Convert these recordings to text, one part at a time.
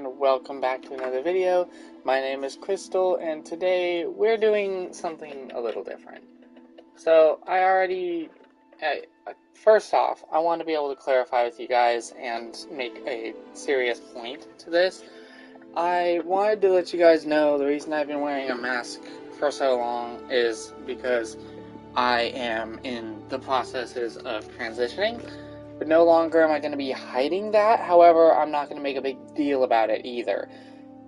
and welcome back to another video. My name is Crystal, and today we're doing something a little different. So, first off, I want to be able to clarify with you guys and make a serious point to this. I wanted to let you guys know the reason I've been wearing a mask for so long is because I am in the processes of transitioning. But no longer am I going to be hiding that. However, I'm not going to make a big deal about it either.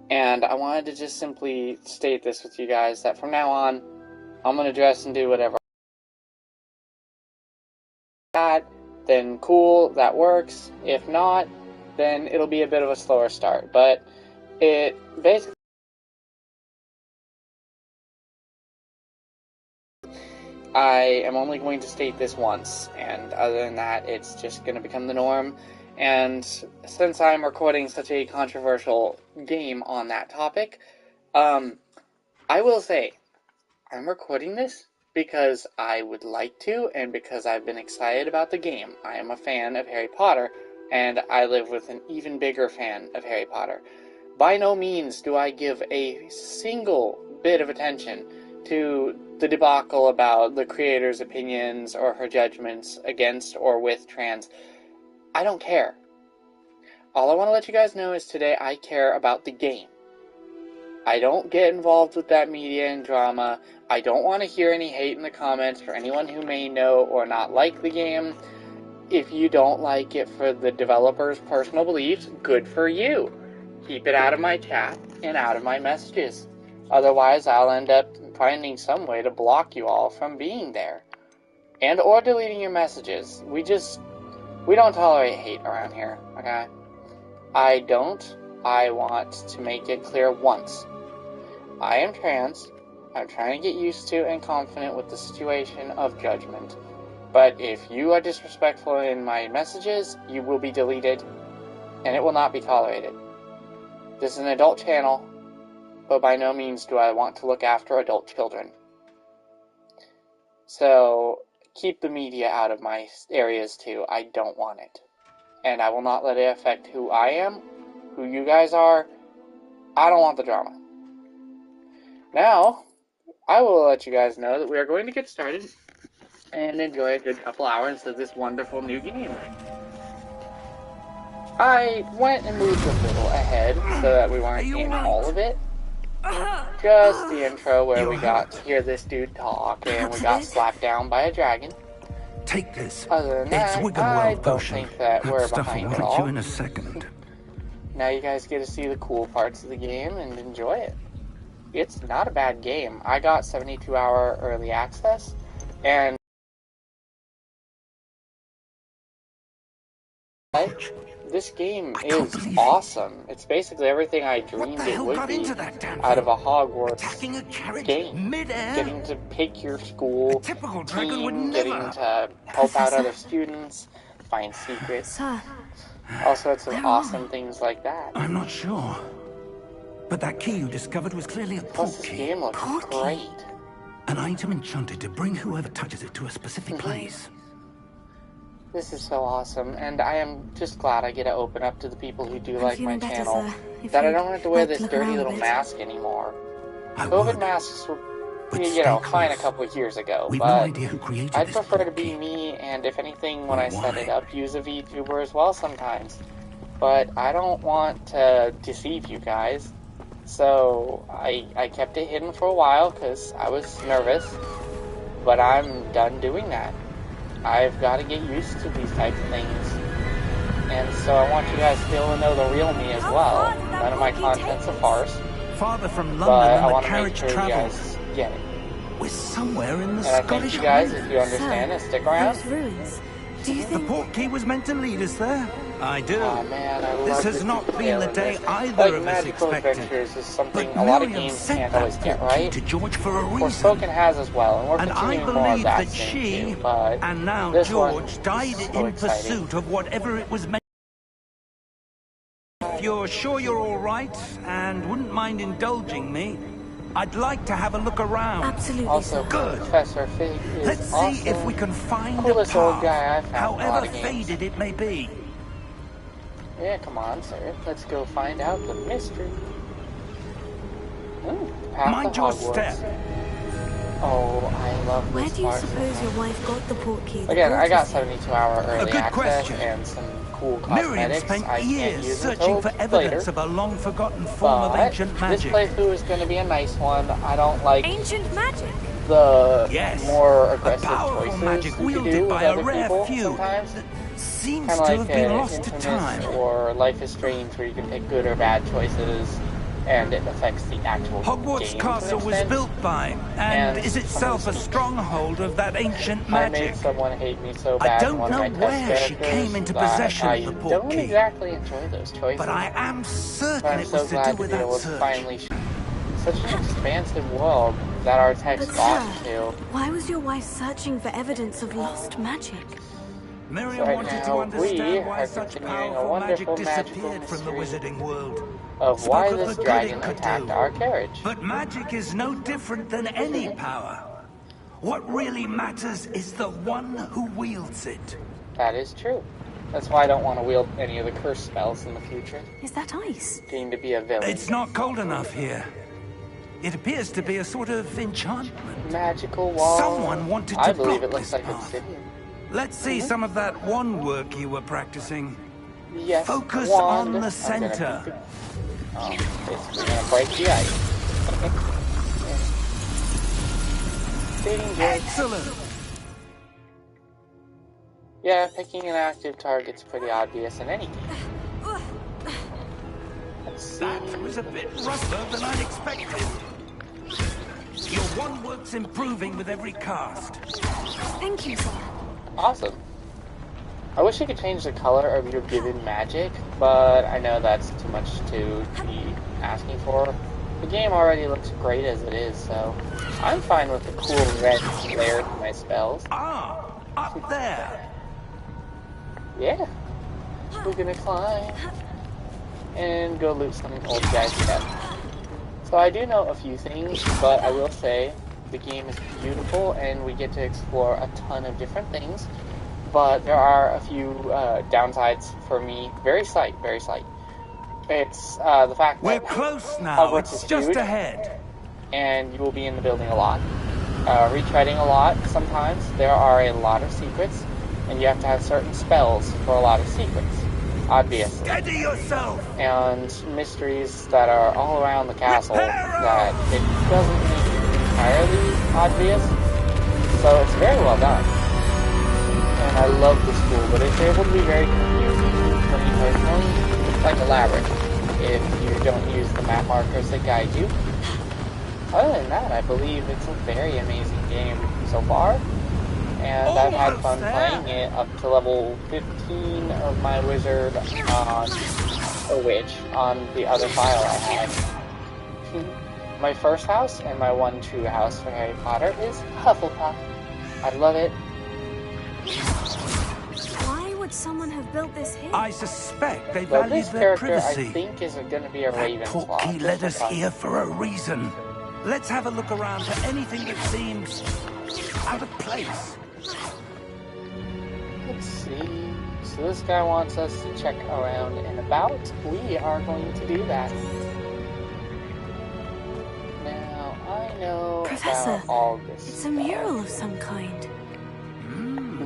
And I wanted to just simply state this with you guys, that from now on, I'm going to dress and do whatever. That, then cool, that works. If not, then it'll be a bit of a slower start. But it basically... I am only going to state this once, and other than that, it's just going to become the norm. And since I'm recording such a controversial game on that topic, I will say, I'm recording this because I would like to, and because I've been excited about the game. I am a fan of Harry Potter, and I live with an even bigger fan of Harry Potter. By no means do I give a single bit of attention to the debacle about the creator's opinions or her judgments against or with trans. I don't care. All I want to let you guys know is today I care about the game. I don't get involved with that media and drama. I don't want to hear any hate in the comments for anyone who may know or not like the game. If you don't like it for the developer's personal beliefs, good for you. Keep it out of my chat and out of my messages. Otherwise, I'll end up finding some way to block you all from being there. And or deleting your messages. We don't tolerate hate around here, okay? I want to make it clear once. I am trans. I'm trying to get used to and confident with the situation of judgment. But if you are disrespectful in my messages, you will be deleted, and it will not be tolerated. This is an adult channel, but by no means do I want to look after adult children. So, keep the media out of my areas too. I don't want it. And I will not let it affect who I am, who you guys are. I don't want the drama. Now, I will let you guys know that we are going to get started and enjoy a good couple hours of this wonderful new game. I went and moved a little ahead so that we weren't in all of it. Just the intro where we got to hear this dude talk and we got slapped down by a dragon. Take this. Other than that, I don't think that we're behind at all. You in a second. Now you guys get to see the cool parts of the game and enjoy it. It's not a bad game. I got 72-hour early access, and this game is awesome. It's basically everything I dreamed it would be out of a Hogwarts game. Getting to pick your school team, getting to help out other students, find secrets. All sorts of awesome things like that. I'm not sure, but that key you discovered was clearly a Plus, this game looks great. An item enchanted to bring whoever touches it to a specific place. This is so awesome, and I am just glad I get to open up to the people who do like my channel, that I don't have to wear this dirty little mask anymore. COVID masks were, fine a couple of years ago, but I'd prefer to be me, and if anything, when I set it up, use a VTuber as well sometimes. But I don't want to deceive you guys, so I kept it hidden for a while because I was nervous, but I'm done doing that. I've got to get used to these types of things, and so I want you guys to be able to know the real me as well. None of my content's a farce, Farther from London but I than want the to make carriage sure you travels. guys get it. We're somewhere in the And I Scottish thank you guys Highlands. if you understand and stick around. Those ruins. Do you The think... port key was meant to lead us there. I do. Oh man, I love This has the not detail been the in day this. either Like, of us magical expected. adventures is something But a lot of Miriam games sent can't that always get port key right. to George for a reason. Forspoken has as well, and we're And I continuing more of believe that that soon she too, but and now this one George is died so in exciting. pursuit of whatever it was meant. If you're sure you're all right and wouldn't mind indulging me, I'd like to have a look around. Absolutely, Also, sir. Good. Professor Fig is Let's see awesome. if we can find Coolest a old path, guy I've found in a lot however of games. faded it may be. Yeah, come on, sir. Let's go find out the mystery. Ooh, the path Mind to your Hogwarts. step. Oh, I love Where this do you part. suppose your wife got the portkey? Again, I got 72-hour early good access question. and some cool Miriam cosmetics spent I can't years use searching until for later. evidence of a long-forgotten form of But ancient this magic. playthrough is going to be a nice one. I don't like Ancient magic? the Yes, more a aggressive powerful choices magic you can wielded do with by a other rare people few sometimes. that seems Kind of to like have been lost to Infamous time. or Life is Strange, where you can pick good or bad choices, and it affects the actual Hogwarts game Castle to an was extent. built by, and is some of itself the a speech. stronghold of that ancient I made magic. someone hate me so I bad in don't one of know my test where she characters came into that possession I of the don't portkey, exactly enjoy those choices. but I am But certain I'm it so was to glad do to with be that able to search. finally such an expansive world that our text But got sir, to. why was your wife searching for evidence of lost magic? Miriam So right wanted to now, we understand why are such continuing a powerful magic wonderful magical disappeared from the mystery wizarding world. of Spoke why of this the good dragon it could attacked do. our carriage. But magic is no different than any power. What really matters is the one who wields it. That is true. That's why I don't want to wield any of the curse spells in the future. Is that ice? Deemed to be a villain. It's not cold enough here. It appears to be a sort of enchantment. Magical wall. Someone wanted to I believe block it looks this like path. obsidian. Let's see some of that wand work you were practicing. Yes, Focus wand. on the I'm center. It's gonna break the ice. Dating good. Excellent. Yeah, picking an active target's pretty obvious in any game. Let's see. That was a bit rougher than I'd expected. Your wand work's improving with every cast. Thank you, sir. Awesome. I wish I could change the color of your given magic, but I know that's too much to be asking for. The game already looks great as it is, so I'm fine with the cool red glare to my spells. Ah, up there. Yeah. We're gonna climb and go loot some old guy's stuff. So I do know a few things, but I will say the game is beautiful and we get to explore a ton of different things. But there are a few downsides for me. Very slight, very slight. It's the fact We're that close now. Hogwarts It's is just huge, ahead. and you will be in the building a lot. Retreading a lot sometimes. There are a lot of secrets, and you have to have certain spells for a lot of secrets, obviously. Steady yourself. And mysteries that are all around the castle Reparo! that it doesn't make it entirely obvious. So it's very well done. And I love the school, but it's able to be very confusing for me personally. It's like a labyrinth if you don't use the map markers that guide you. Other than that, I believe it's a very amazing game so far. And I've had fun playing it up to level 15 of my wizard on a witch on the other file I have. My first house and my one true house for Harry Potter is Hufflepuff. I love it. Why would someone have built this here? I suspect they But valued this their character, privacy. I think, is going to be a That Ravenclaw. portkey led us here for a reason. Let's have a look around for anything that seems out of place. Let's see. So this guy wants us to check around and about. We are going to do that. Now, I know Professor, about all this it's a mural of some kind.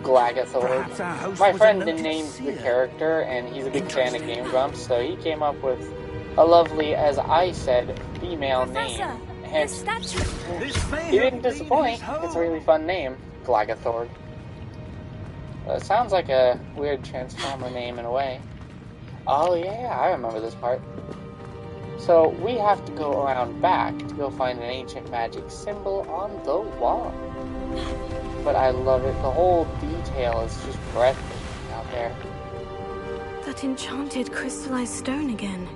Glagathor. Perhaps our host My was a friend noted named the seer. character, and he's a big fan of Game Grumps, so he came up with a lovely, as I said, female name. Professor, this Hence, statue. he didn't disappoint. It's a really fun name, Glagathor. It sounds like a weird Transformer name in a way. Oh yeah, I remember this part. So we have to go around back to go find an ancient magic symbol on the wall. But I love it. The whole detail is just breathtaking out there. That enchanted crystallized stone again.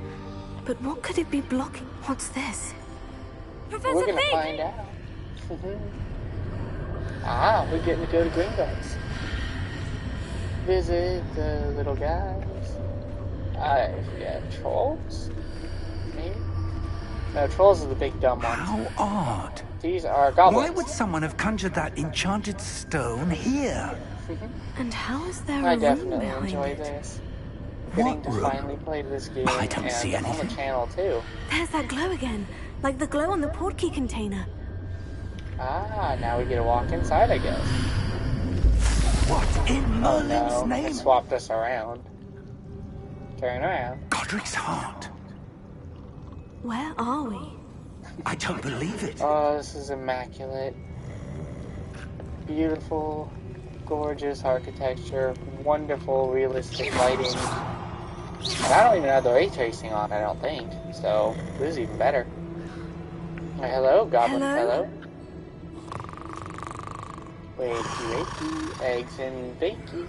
But what could it be blocking? What's this? Professor We're gonna Fig! find out. We're getting to go to Gringotts. Visit the little guys. I forget. Trolls? Maybe? No, trolls are the big dumb ones. How odd. These are goblins. Why would someone have conjured that enchanted stone here? And how is there I a room definitely behind enjoy it? this. getting to room? finally play this game I don't see and on the anything. channel too. There's that glow again, like the glow on the portkey container. Ah, now we get to walk inside, I guess. What in Oh Merlin's no, name? it swapped us around. Turn around. Godric's heart. Where are we? I don't believe it. Oh, this is immaculate. Beautiful, gorgeous architecture, wonderful, realistic lighting. And I don't even have the ray tracing on, I don't think. So, this is even better. Hello, goblin Hello? fellow. Wakey, wakey, eggs and bakey.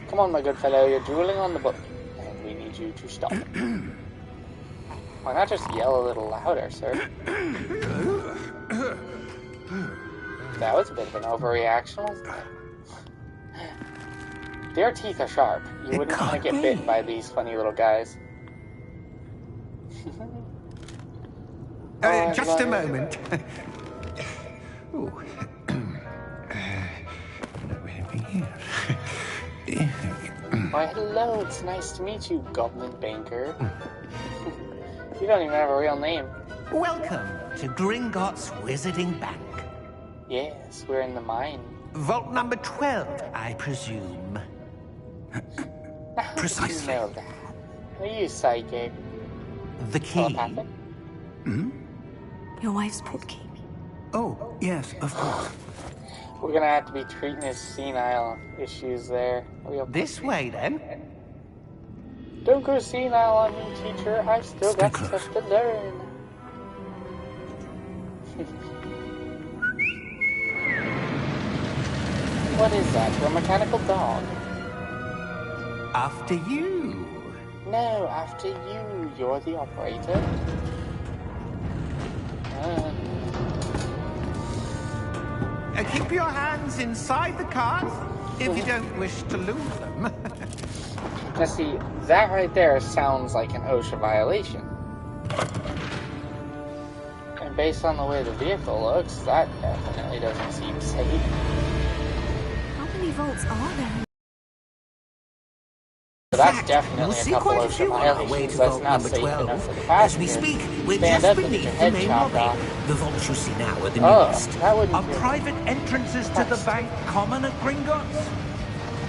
Come on, my good fellow, you're drooling on the book. And we need you to stop. Why not just yell a little louder, sir? That was a bit of an overreaction, wasn't it? Their teeth are sharp. You wouldn't want to get bitten by these funny little guys. Just a moment. Ooh. Why, hello, it's nice to meet you, Goblin Banker. You don't even have a real name. Welcome to Gringotts Wizarding Bank. Yes, we're in the mine. Vault number 12, I presume. Precisely. You know that. Are you psychic? The key. Telepathic? Your wife's portkey. Oh, yes, of course. We're gonna have to be treating his senile issues there. This way, then. Don't go senile on me, teacher. I've still got Stay stuff close. to learn. What is that? Your mechanical dog? After you. No, after you. You're the operator. Keep your hands inside the cart if you don't wish to lose them. Now see, that right there sounds like an OSHA violation. And based on the way the vehicle looks, that definitely doesn't seem safe. How many vaults are there? So that's definitely We'll a see couple quite a OSHA few on our way violations. to That's vault not number safe 12. enough for the As we passengers. speak, we're Stand just up and get beneath your the head main chopped lobby. off. The vaults you see now are the Oh, newest. that wouldn't Are feel private entrances to the Christ. bank common at Gringotts?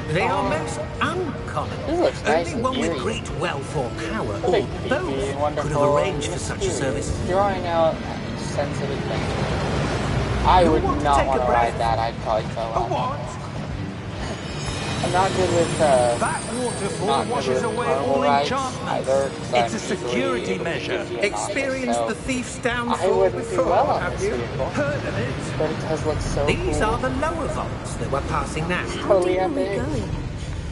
They are most uncommon. This looks nice Only and one with eerie. great wealth or power, Really or creepy both, and wonderful. could have arranged for such a mysterious, service. drawing out a sense of adventure. I would want to not take want a to breath? ride that. I'd probably fall A off. what? I'm not good with That not waterfall good washes with away carnival all rides enchantment. either, 'cause I'm It's a easily security able to measure. get nauseous, Experienced so the thief's I downfall wouldn't do before, well on have this you? vehicle. Heard of it? But it does look so These cool. are the lower vaults that we're passing now. How Totally deep are we epic. going?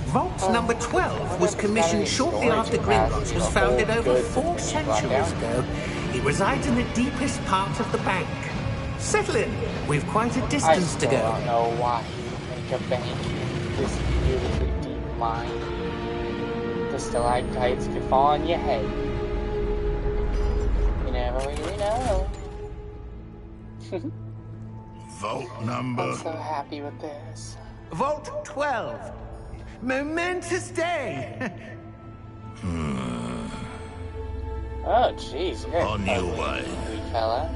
Vault number 12 was commissioned shortly storage after capacity Gringotts to was hold founded over goods 4 that can be brought centuries down. ago. It resides in the deepest part of the bank. Settle in. We've quite a I distance to still go. don't know why you make a bank in this beautifully deep mine. The stalactites could fall on your head. You never really know. Vault number. I'm so happy with this. Vault 12. Momentous day. Oh, jeez, you're On an your ugly, way. angry fella.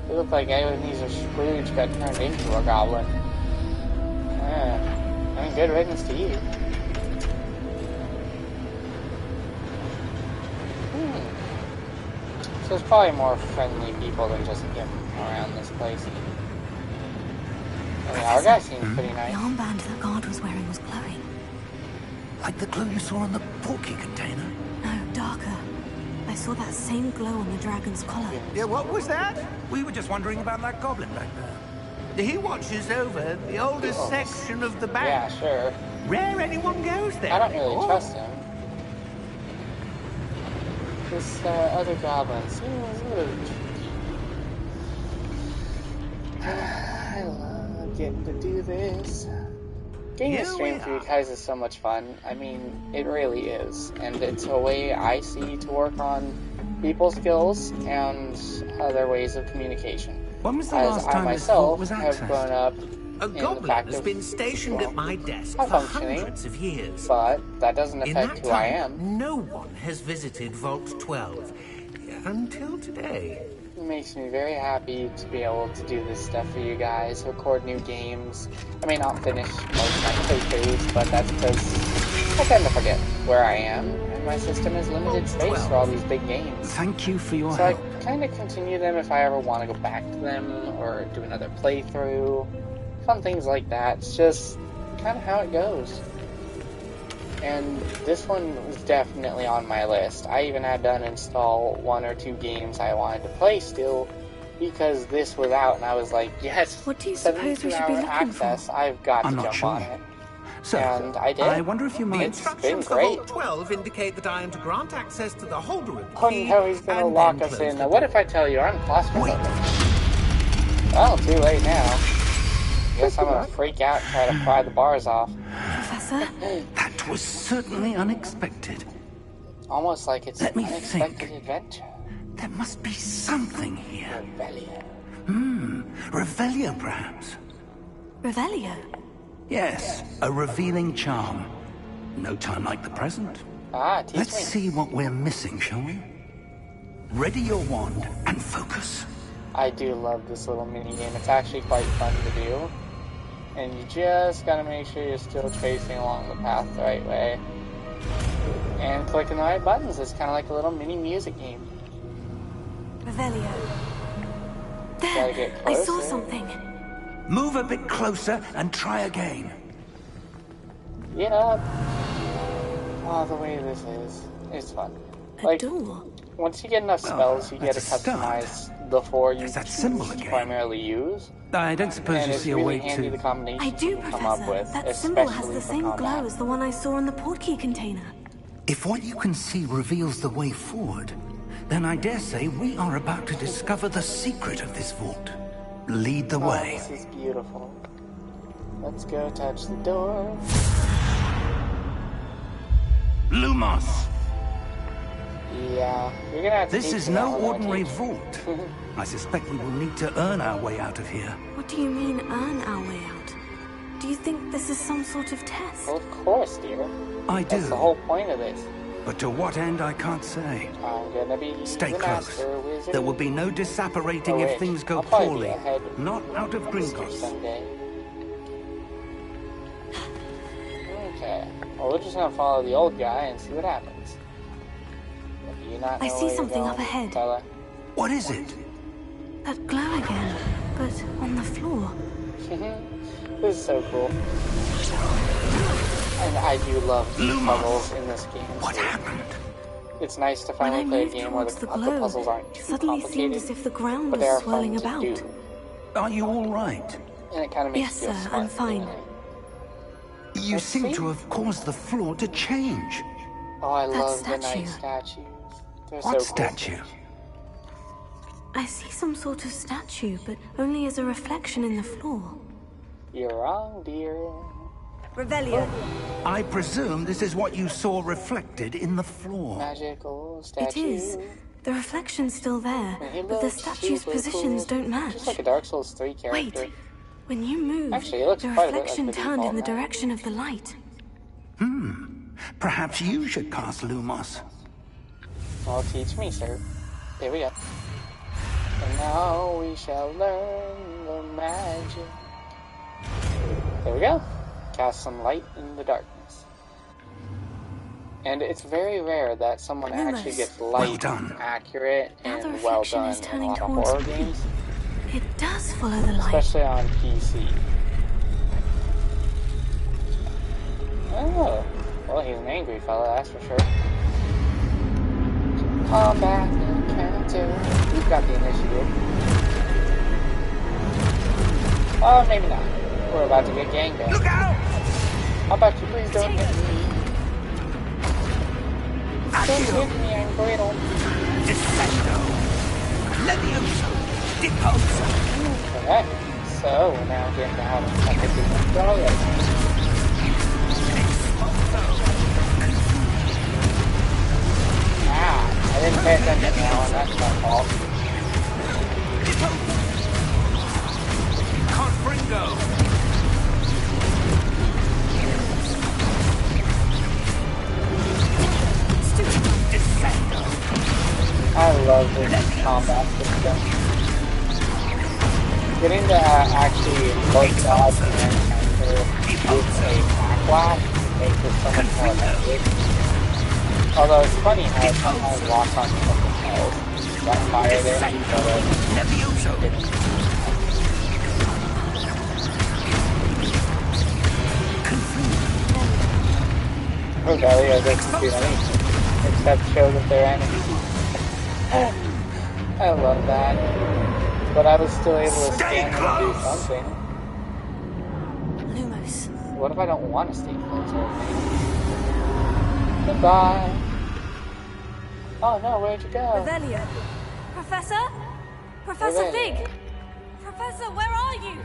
You look like Ebenezer Scrooge got turned into a goblin. I mean, good riddance to you. So there's probably more friendly people than just him around this place. I mean, our guy seems pretty The nice. armband that guard was wearing was glowing. Like the glow you saw on the portkey container. No, darker. I saw that same glow on the dragon's collar. Yeah, what was that? We were just wondering about that goblin back there. He watches over the oldest section of the bank. Yeah, sure. Rare anyone goes there. I don't really anymore. trust him. This other goblin seems a little cheeky. I love getting to do this. Getting to Here stream we for you are. guys is so much fun. I mean, it really is. And it's a way I see to work on people skills and other ways of communication. When was the As last I time this vault myself was have accessed? grown up A in the goblin fact has of, been stationed well, at my desk for functioning, hundreds of years. but that doesn't In affect that who I time, am. no one has visited Vault 12. Until today. It makes me very happy to be able to do this stuff for you guys, record new games. I may not finish most of my playthroughs, but that's because I tend to forget where I am, and my system has limited space for all these big games. Thank you for your So help. I kind of continue them if I ever want to go back to them, or do another playthrough. Fun things like that. It's just kind of how it goes. And this one was definitely on my list. I even had to uninstall 1 or 2 games I wanted to play still, because this was out, and I was like, yes, What do you suppose we should be 72-hour looking for? access, I've got I'm to not jump sure. on it. So, And I did. I wonder if you might... It's been Instructions for great. Vault 12 indicate that I am to grant access to the holder of the Oh key no, he's gonna and lock then us close in. the Now, what door. if I tell you I'm claustrophobic? Well, too late now. Guess I'm gonna freak out and try to pry the bars off. Professor? That was certainly unexpected. Almost like it's Let an me unexpected think. adventure. There must be something here. Revelio. Revelio, perhaps. Revelio? Yes, a revealing charm. No time like the present. Ah, teach Let's me. see what we're missing, shall we? Ready your wand and focus. I do love this little mini game. It's actually quite fun to do. And you just gotta make sure you're still tracing along the path the right way. And clicking the right buttons. It's kind of like a little mini music game. Revelio. Gotta There! get I saw closer. something. Move a bit closer and try again. Yep. Oh, the way this is. It's fun. A Like, door. once you get enough Well, spells, you get to that's a start. customize the 4 you There's that choose symbol to again. primarily use. I don't suppose And you it's see a really way handy the to... combinations I do, you can come up Professor. with, That symbol has especially the for same glow combat. as the one I saw in the portkey container. If what you can see reveals the way forward, then I dare say we are about to discover the secret of this vault. Lead the Oh, way. this is beautiful. Let's go touch the door. Lumos! Yeah, you're gonna have to This teach is me that no one, won't ordinary you? vault. I suspect we will need to earn our way out of here. What do you mean, earn our way out? Do you think this is some sort of test? Well, of course, dear. I That's the do, whole point of this. but to what end I can't say. I'm gonna be Stay the close. master wizard. There will be no disapparating Oh, if wait. things go I'll probably be poorly. a head Not out of monster Gringotts. someday. Okay. Well, we're just gonna follow the old guy and see what happens. Do you not know I see where you're something going, up ahead. fella? What is it? That glow again, but on the floor. This is so cool. And I do love the Lumos. puzzles in this game. What too. happened? It's nice to When I finally play a moved game where towards the the glow, puzzles aren't it too suddenly seemed complicated, as if the ground but was they're swirling fun about. to do. Are you all right? And it kind of makes Yes, you feel sir, smart I'm for fine. doing it. You Let's seem see. to have caused the floor to change. Oh, I That love the statue. night statues. They're What so cool. statue? I see some sort of statue, but only as a reflection in the floor. You're wrong, dear. Revelio. I presume this is what you saw reflected in the floor. Magical statue. It is. The reflection's still there, And he but the looks statue's super positions cool. don't match. Just like a Dark Souls 3 character. Wait, when you moved, Actually, it looks the quite a bit like reflection the turned in the default now. direction of the light. Perhaps you should cast Lumos. Well, teach me, sir. Here we go. And now we shall learn the magic. There we go. Cast some light in the darkness. And it's very rare that someone actually gets light done. accurate Now the and well reflection done is in a turning lot of towards horror me. games, It does follow the light. especially on PC. Oh, well, he's an angry fella, that's for sure. Combat encounter. We've got the initiative. Oh, maybe not. We're about to get gangbanged. Look out! How about you please don't hit me? Don't hit me, I'm brittle. Descendo! Levioso! Deposa! Okay, so we're now getting to how to technically control it. Ah, I didn't pay attention to that one, that's my fault. Confringo! love this combat system. Getting to actually both dodge and counter with a backlash makes it so much more effective. Although it's funny how it sometimes locks on something else. That fire there, Revelio doesn't do anything except show that they're enemies. I love that. But I was still able to stand and do something. Lumos. What if I don't want to stay close? Goodbye. Oh no, where'd you go? Revelio. Professor? Professor Revelio. Fig! Professor, where are you?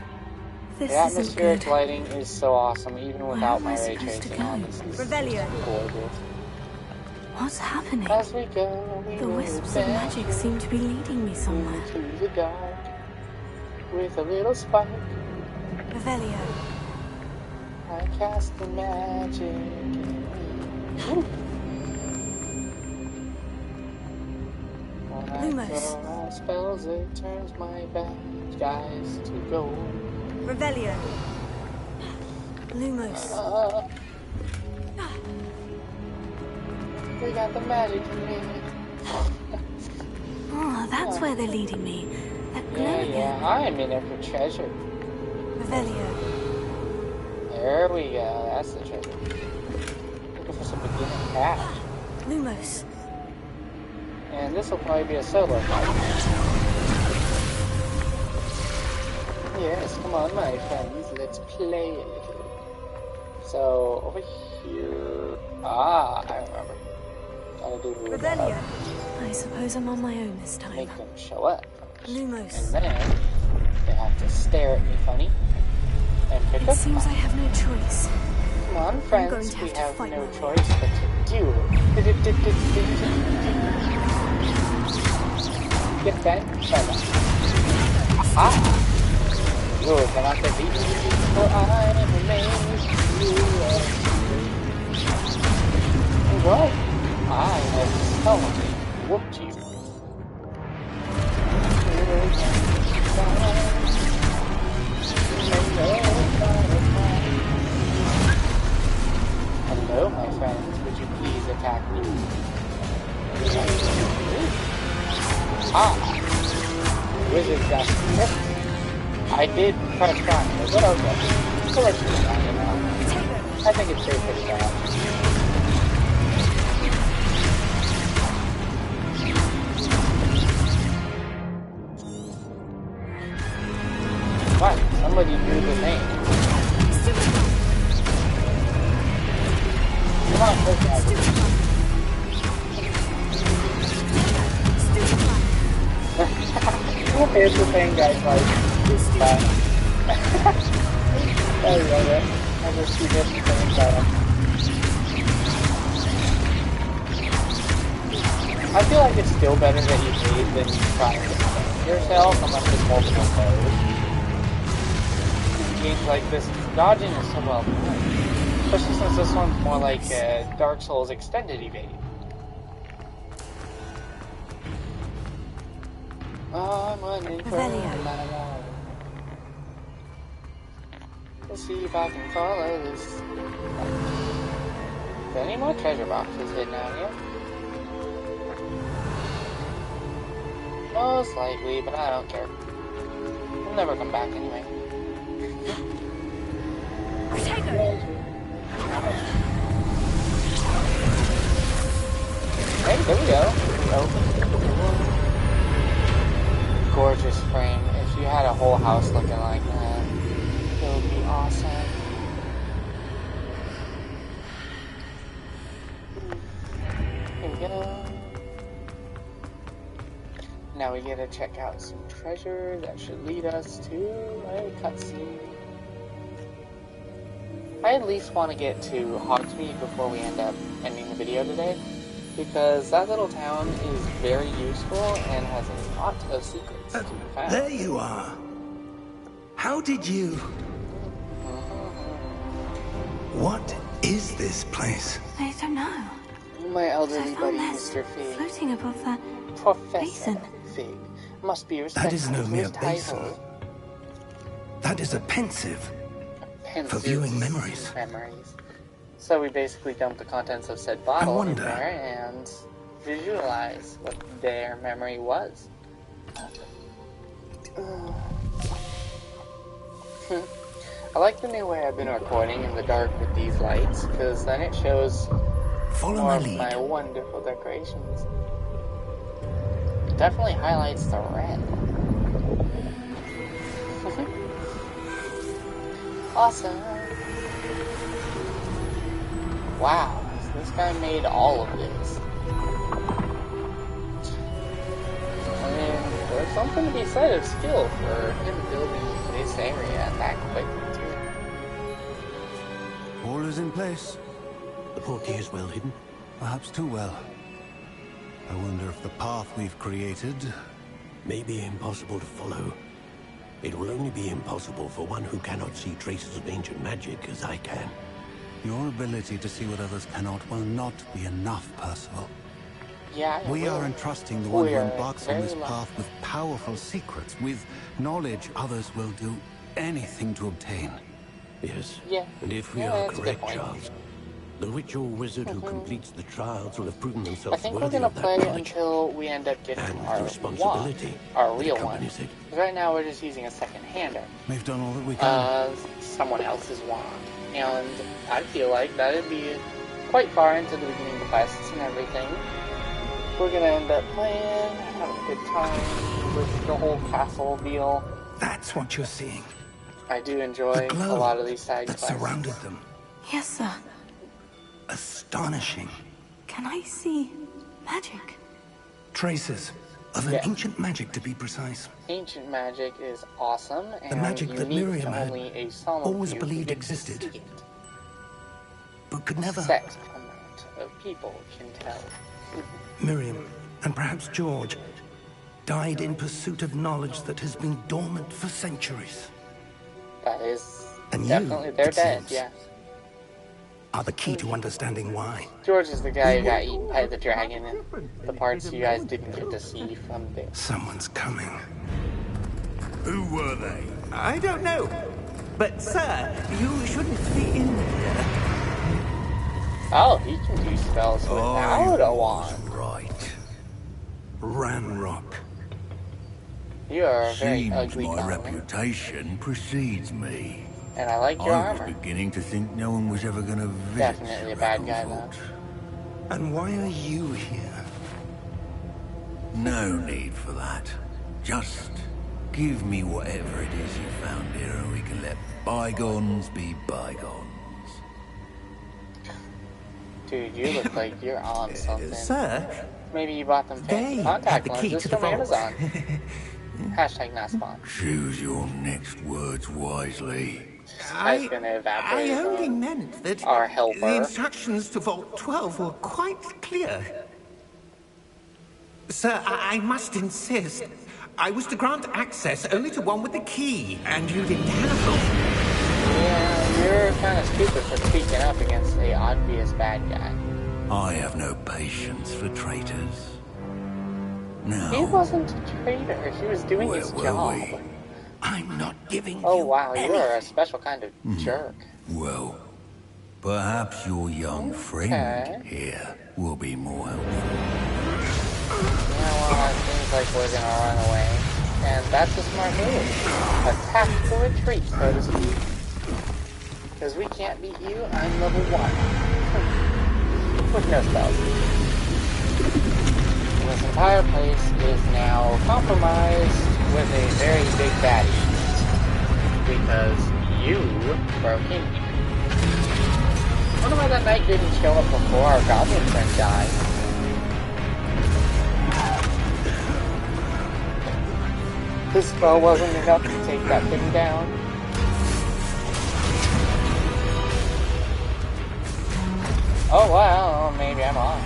This The atmospheric lighting is so awesome, even without am I my ray supposed to tracing go? on. This is Revelio. gorgeous. What's happening? As we go, we The will wisps of magic seem to be leading me somewhere. into the dark with a little spark. Revelio. I cast the magic in me. When I Lumos. throw out spells, it turns my bad guys to gold. Revelio. Lumos. We got the magic in me. Oh, that's where they're leading me. That glow Yeah, again. I'm in it for treasure. Revelio. There we go, that's the treasure. Looking for some beginning cash. Lumos. And this will probably be a solo fight. Yes, come on, my friends, let's play a little. So, over here. Ah, I remember. Gotta do the Revelio. I suppose I'm on my own this time. Make them show up. Lumos. And then they have to stare at me funny and pick It up. seems I have no choice. Come on, going friends, to we have to have fight no my way. choice but to do it. Get that? Shut up. Aha! You cannot defeat me, for I remain you. What? I have solemnly whooped you. Hello, my friends. Would you please attack me? Ah! Wizard got me. I did press triangle, but okay. So let's do triangle now. I think it's safe for start. What? Somebody knew the name. Come on, look at it. Here's the thing, guys, like, this time. I love it. I just see this thing, I feel like it's still better that you lead than you try to defend yourself unless it's multiple players. Games like this, dodging is so well done. Especially since this one's more like Dark Souls extended evade. I'm running for my life. Let's see if I can follow this. Is there any more treasure boxes hidden out here? Most likely, but I don't care. We'll never come back anyway. Hey, there we go. Open the door. Gorgeous frame. If you had a whole house looking like that, it would be awesome. Here we go. Now we get to check out some treasure that should lead us to a cutscene. I at least want to get to Hogsmeade before we end up ending the video today, because that little town is very useful and has a lot of secrets to be found. There you are. How did you... What is this place? I don't know. My elderly I buddy, found this Mr. Fig. floating above that Professor basin. Fig must be That respected is no for mere his basin. title. That is a pensive. Pensive viewing memories. So we basically dump the contents of said bottle in wonder. there and visualize what their memory was. I like the new way I've been recording in the dark with these lights, because then it shows Follow more my of lead. my wonderful decorations. It definitely highlights the red. Awesome. Wow, so this guy made all of this. I mean, there's something to be said of skill for him building this area that quickly, too. All is in place. The portkey is well hidden. Perhaps too well. I wonder if the path we've created... May be impossible to follow. It will only be impossible for one who cannot see traces of ancient magic as I can. Your ability to see what others cannot will not be enough, Percival. Yeah, it We will. are entrusting the one who We are embarks on this very lucky. path with powerful secrets, with knowledge others will do anything to obtain. Yes. Yeah. And if we Yeah, are that's a good correct, point. Charles, the witch or wizard who completes the trials will have proven I themselves think we're worthy gonna of that play knowledge. until we end up getting And our the responsibility wand, our that real one. accompanies it. 'Cause right now we're just using a second-hander. We've done all that we can. Someone else's wand. And I feel like that'd be quite far into the beginning quests and everything. We're gonna end up playing, having a good time with the whole castle deal. That's what you're seeing. I do The enjoy glow a lot of these side that quests. surrounded them. Yes, sir. Astonishing. Can I see magic? Traces of an Yeah. ancient magic, to be precise. Ancient magic is awesome, and The magic that unique Miriam to had only a some of always you believed who get to existed. see it. But could never... Set amount of people can tell. Miriam, and perhaps George, died in pursuit of knowledge that has been dormant for centuries. That is And definitely, you, they're it dead, seems. yeah. Are the key to understanding why. George is the guy who got eaten by the dragon, and the parts you guys didn't get to see from this. Someone's coming. Who were they? I don't know. But, sir, you shouldn't be in here. Oh, he can do spells without a wand. Right. Ranrock. You are a very Seems ugly my gentleman, reputation precedes me. and I like your I was armor. beginning to think no one was ever going to visit Definitely a bad guy, though. Vault. And why are you here? No need for that. Just give me whatever it is you found here and we can let bygones be bygones. Dude, you look like you're on something. Sir, Maybe you bought them fancy they contact have the key lenses to the from vault. Amazon. Hashtag not spawn. Choose your next words wisely. I was gonna I evaporate only on meant that our helper. the instructions to Vault 12 were quite clear. Sir, I must insist. I was to grant access only to one with the key, and you didn't have them. Yeah, you're kind of stupid for speaking up against a obvious bad guy. I have no patience for traitors. He Now, wasn't a traitor. He was doing where his were job. we? I'm not giving Oh you wow, you are a anything. special kind of jerk. Well, perhaps your young friend here will be more helpful. You know what? It seems like we're gonna run away, and that's a smart move. A tactical retreat, so to speak. Because we can't beat you. I'm level 1 with no spells. This entire place is now compromised with a very big baddie. Because you broke in here. I wonder why that knight didn't show up before our goblin friend died. This spell wasn't enough to take that thing down. Oh wow, maybe I'm wrong.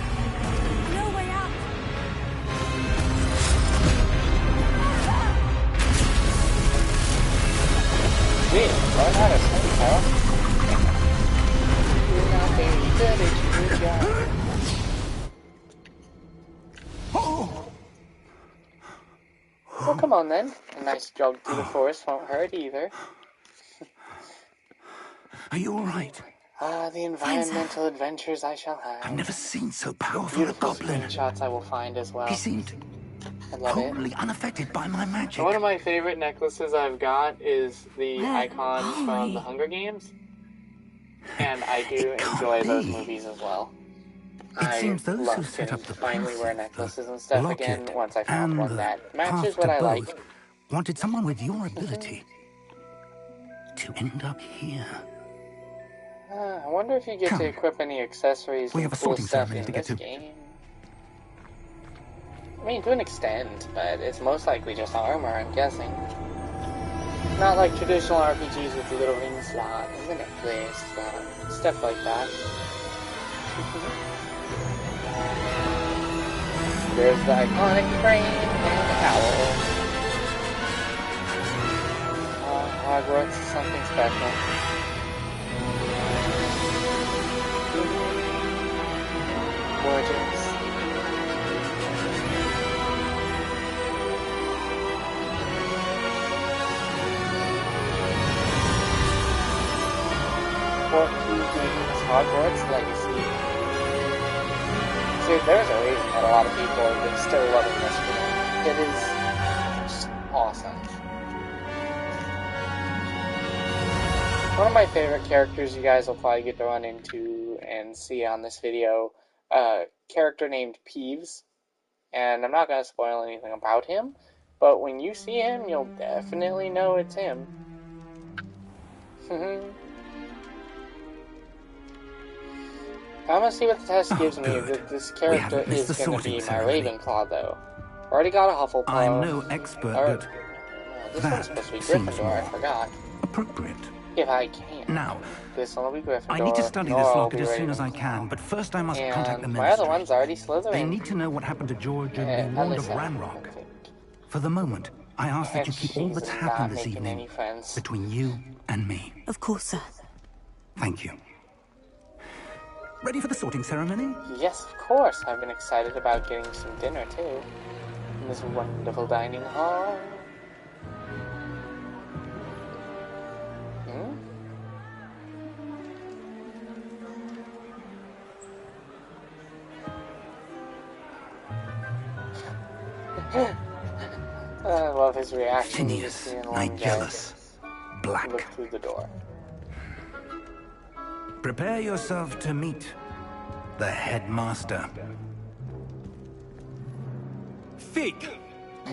No way out. Sweet, learn how to swim, Tyler. You're not very good at your job. come on then. A nice jog through the forest won't hurt either. Are you all right? Ah, the environmental adventures I shall have. I've never seen so powerful a Beautiful goblin. screenshots I will find as well. He seemed I love it. totally unaffected by my magic. One of my favorite necklaces I've got is the icon from the Hunger Games. And I do enjoy those movies as well. I seems those who love set getting up to the finally path, wear necklaces and stuff locket, again once I found and one the that matches path what to I both like. wanted someone with your ability to end up here. I wonder if you get to equip any accessories We and have a cool sorting stuff ceremony in to get this to. game. I mean, to an extent, but it's most likely just armor, I'm guessing. Not like traditional RPGs with the little ring slot and the necklace, stuff like that. There's the iconic crane and the owl. Hogwarts is something special. Gorgeous. Hogwarts Legacy. See, there's a reason that a lot of people are still loving this game. It is just awesome. One of my favorite characters you guys will probably get to run into and see on this video, character named Peeves. And I'm not going to spoil anything about him, but when you see him, you'll definitely know it's him. I'm gonna see what the test gives me. This character is gonna be my Ravenclaw, though. Already got a Hufflepuff. I'm no expert, but this one's supposed to be Gryffindor. I forgot. Appropriate. If I can. Now, this one will be Gryffindor. I need to study this locket as soon as I can, but first I must contact the ministry. My other one's already Slytherin. They need to know what happened to George and the Lord of Ranrock. For the moment, I ask that you keep all that's happened this evening between you and me. Of course, sir. Thank you. Ready for the sorting ceremony? Yes, of course. I've been excited about getting some dinner, too. In this wonderful dining hall. I love his reaction. Phineas, Nigellus, Black. Look through the door. Prepare yourself to meet the headmaster. Fig!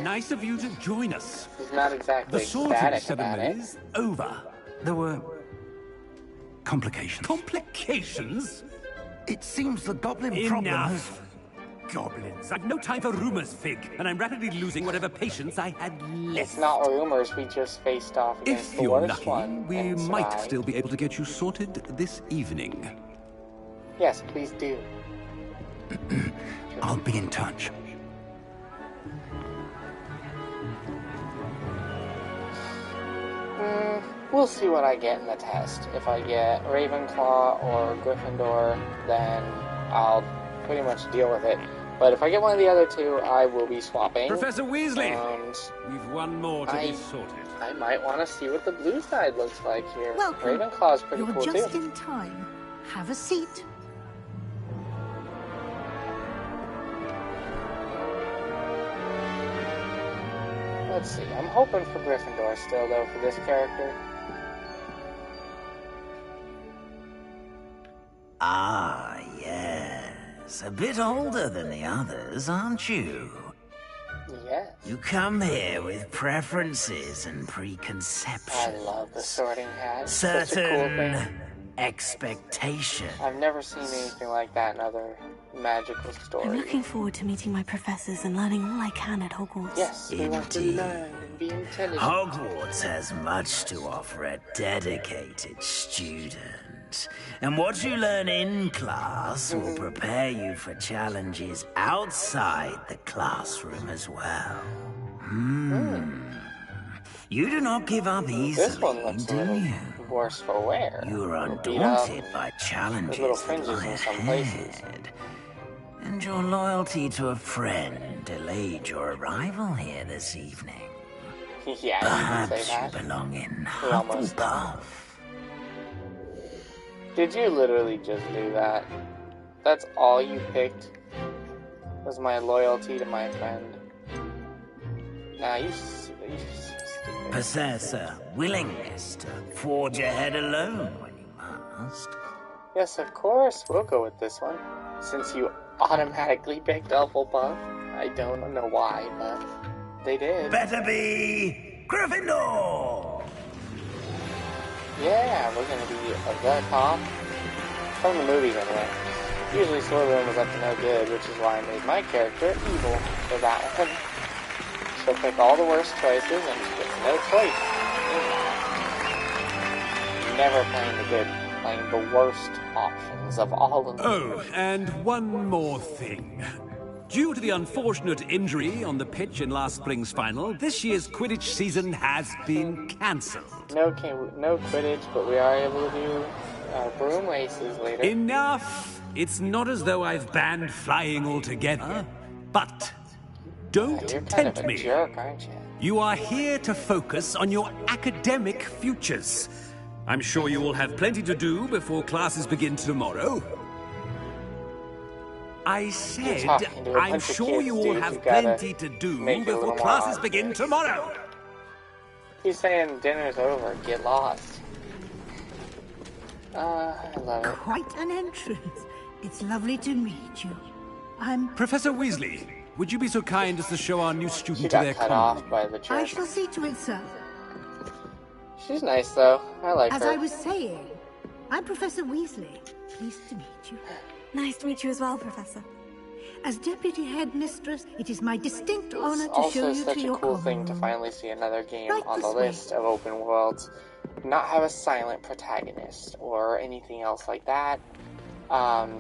Nice of you to join us. He's not exactly the sorting ecstatic about it. ceremony's over. There were complications. Complications? It seems the goblin problem has... Enough! Goblins. I've no time for rumors, Fig, and I'm rapidly losing whatever patience I had left. It's not rumors, we just faced off against If the you're worst lucky, one. we and might survived. still be able to get you sorted this evening. Yes, please do. I'll be in touch. We'll see what I get in the test. If I get Ravenclaw or Gryffindor, then I'll pretty much deal with it. But if I get one of the other two, I will be swapping. Professor Weasley! And We've one more to be sorted. I might want to see what the blue side looks like here. Welcome. Ravenclaw's pretty You're cool just too. in time. Have a seat. Let's see. I'm hoping for Gryffindor still, though, for this character. Ah, yes. A bit older than the others, aren't you? Yes. You come here with preferences and I preconceptions. love the sorting hat. Such a cool Certain thing. expectations. I've never seen anything like that in other magical stories. I'm looking forward to meeting my professors and learning all I can at Hogwarts. Yes, we want to Indeed. learn and be intelligent. Hogwarts has much to offer a dedicated student. And what you learn in class will prepare you for challenges outside the classroom as well. You do not give up This one easily, looks a do little you? worse for wear. You are Little beat undaunted up. by challenges little that fringes lie in some places. ahead. And your loyalty to a friend delayed your arrival here this evening. Yeah, you can say Perhaps that. you belong in We almost Hufflepuff. Did you literally just do that? That's all you picked? Was my loyalty to my friend? Nah, you stupid. Possess a willingness to forge ahead alone when you must. Yes, of course, we'll go with this one. Since you automatically picked Hufflepuff. I don't know why, but they did. Better be Gryffindor! Yeah, we're gonna be the top. From the movies, anyway. Usually Slytherin was up to no good, which is why I made my character evil for that one. She'll pick all the worst choices and she gets no choice. Never playing the good, playing the worst options of all of them. Oh, and one more thing. Due to the unfortunate injury on the pitch in last spring's final, this year's Quidditch season has been cancelled. No Quidditch, but we are able to do broom races later. Enough! It's not as though I've banned flying altogether, but don't You're kind tempt of a me. jerk, aren't you? You are here to focus on your academic futures. I'm sure you will have plenty to do before classes begin tomorrow. I said, I'm sure you all have plenty to do before classes begin tomorrow. He's saying dinner's over, get lost. I love it. Quite an entrance. It's lovely to meet you. I'm... Professor Weasley, would you be so kind as to show our new She student to got their cut common off by the I jerk. shall see to it, sir. She's nice, though. I like As her. I was saying, I'm Professor Weasley. Pleased to meet you. Nice to meet you as well, Professor. As Deputy Headmistress, it is my distinct honor to Also show you such to a your cool common thing to room. finally see another game Right on the this way. list of open worlds. Not have a silent protagonist or anything else like that.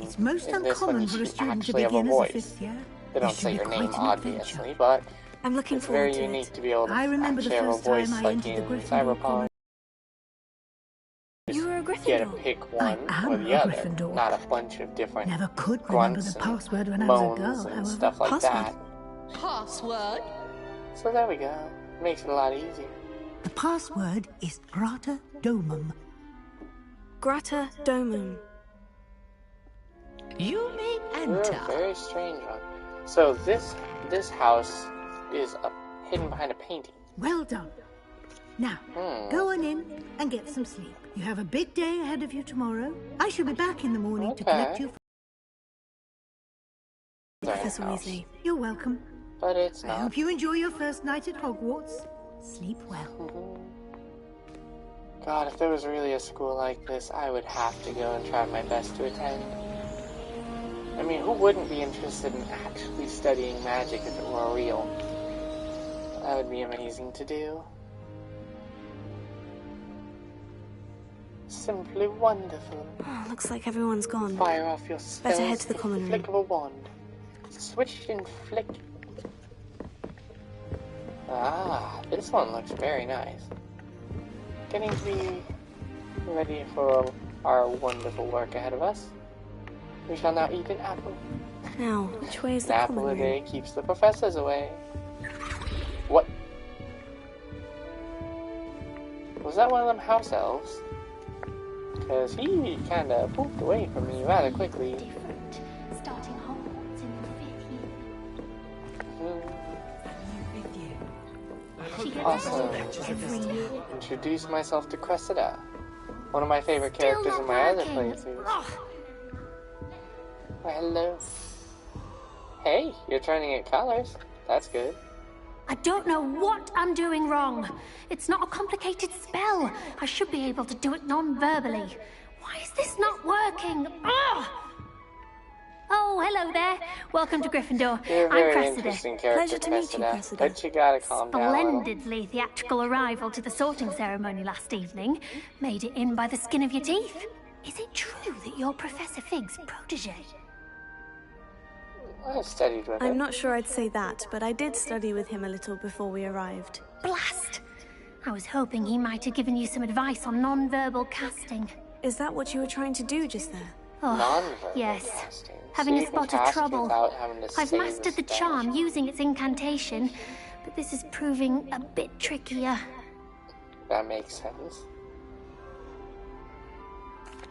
It's most in this one, uncommon you for a should student to actually have a begin as a voice. fifth year. They don't This say should your be name, quite an obviously, adventure. but I'm looking it's forward very to unique it. to be able to I remember the actually have a first time voice I like entered in the Gryffindor Cyberpunk. College. You were a You had to Gryffindor. pick one am or the a other, Gryffindor. not a bunch of different Never could remember grunts the and password when I was a moans girl, and however. stuff like that. Password? So there we go. Makes it a lot easier. The password is Grata Domum. Grata Domum. You may You're enter. a very strange one. So this house is hidden behind a painting. Well done. Now, go on in and get some sleep. You have a big day ahead of you tomorrow. I shall be back in the morning to collect Okay. you. Professor House. Weasley. You're welcome. But it's I not. hope you enjoy your first night at Hogwarts. Sleep well. God, if there was really a school like this, I would have to go and try my best to attend. I mean, who wouldn't be interested in actually studying magic if it were real? That would be amazing to do. Simply wonderful. Oh, looks like everyone's gone. Fire off your spells. Better head to the with common the room. flick of a wand. Switch and flick. Ah, this one looks very nice. Getting to be ready for our wonderful work ahead of us. We shall now eat an apple. Now, which way is An the apple common a day room? keeps the professors away. What? Was that one of them house elves? Because he kinda pooped away from me rather quickly. Different, starting Hogwarts in the 5th year. She gets Awesome. every year. Introduce myself to Cressida. One of my favorite Still characters not in my other working. playthroughs. Ugh. Why, hello. Hey, you're turning at colors. That's good. I don't know what I'm doing wrong. It's not a complicated spell. I should be able to do it non-verbally. Why is this not working? Ugh! Oh, hello there. Welcome to Gryffindor. You're a I'm very Cressida. interesting character, Pleasure to meet you, Cressida. Cressida. But you gotta calm down a little. Splendidly theatrical arrival to the sorting ceremony last evening. Made it in by the skin of your teeth. Is it true that you're Professor Fig's protege? I studied with him. I'm not sure I'd say that, but I did study with him a little before we arrived. Blast! I was hoping he might have given you some advice on non-verbal casting. Is that what you were trying to do just there? Oh, Non-verbal yes. casting. Having So a you can spot of cast trouble. without having to I've say mastered the spell. charm using its incantation, but this is proving a bit trickier. That makes sense.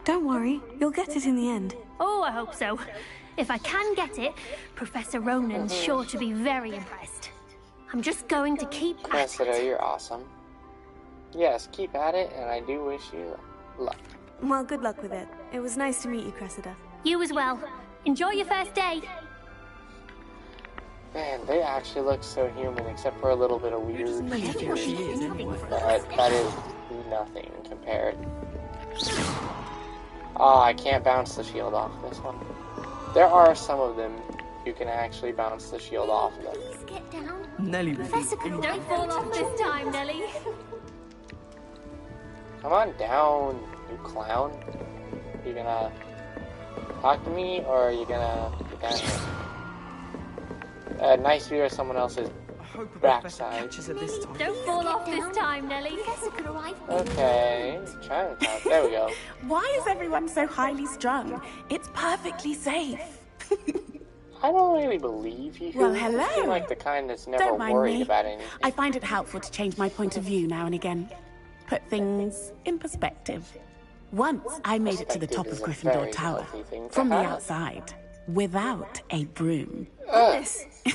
Don't worry, you'll get it in the end. Oh, I hope so. If I can get it, Professor Ronan's sure to be very impressed. I'm just going to keep at Cressida, it. you're awesome. Yes, keep at it, and I do wish you luck. Well, good luck with it. It was nice to meet you, Cressida. You as well. Enjoy your first day. Man, they actually look so human, except for a little bit of weird. That is nothing compared. Oh, I can't bounce the shield off this one. There are some of them you can actually bounce the shield off of. Please get down. Nelly, Professor, don't fall off this time, Nelly. Come on down, you clown. You gonna talk to me, or are you gonna get down here? Nice view of someone else's backside. Don't fall off this time, Nelly. Okay, trying to talk. There we go. Why is everyone so highly strung? It's perfectly safe. I don't really believe you. Well, hello. You seem like the kind that's never Don't mind worried me. about anything. I find it helpful to change my point of view now and again. Put things in perspective. Once I made it to the top of Gryffindor Tower, from the outside, without a broom.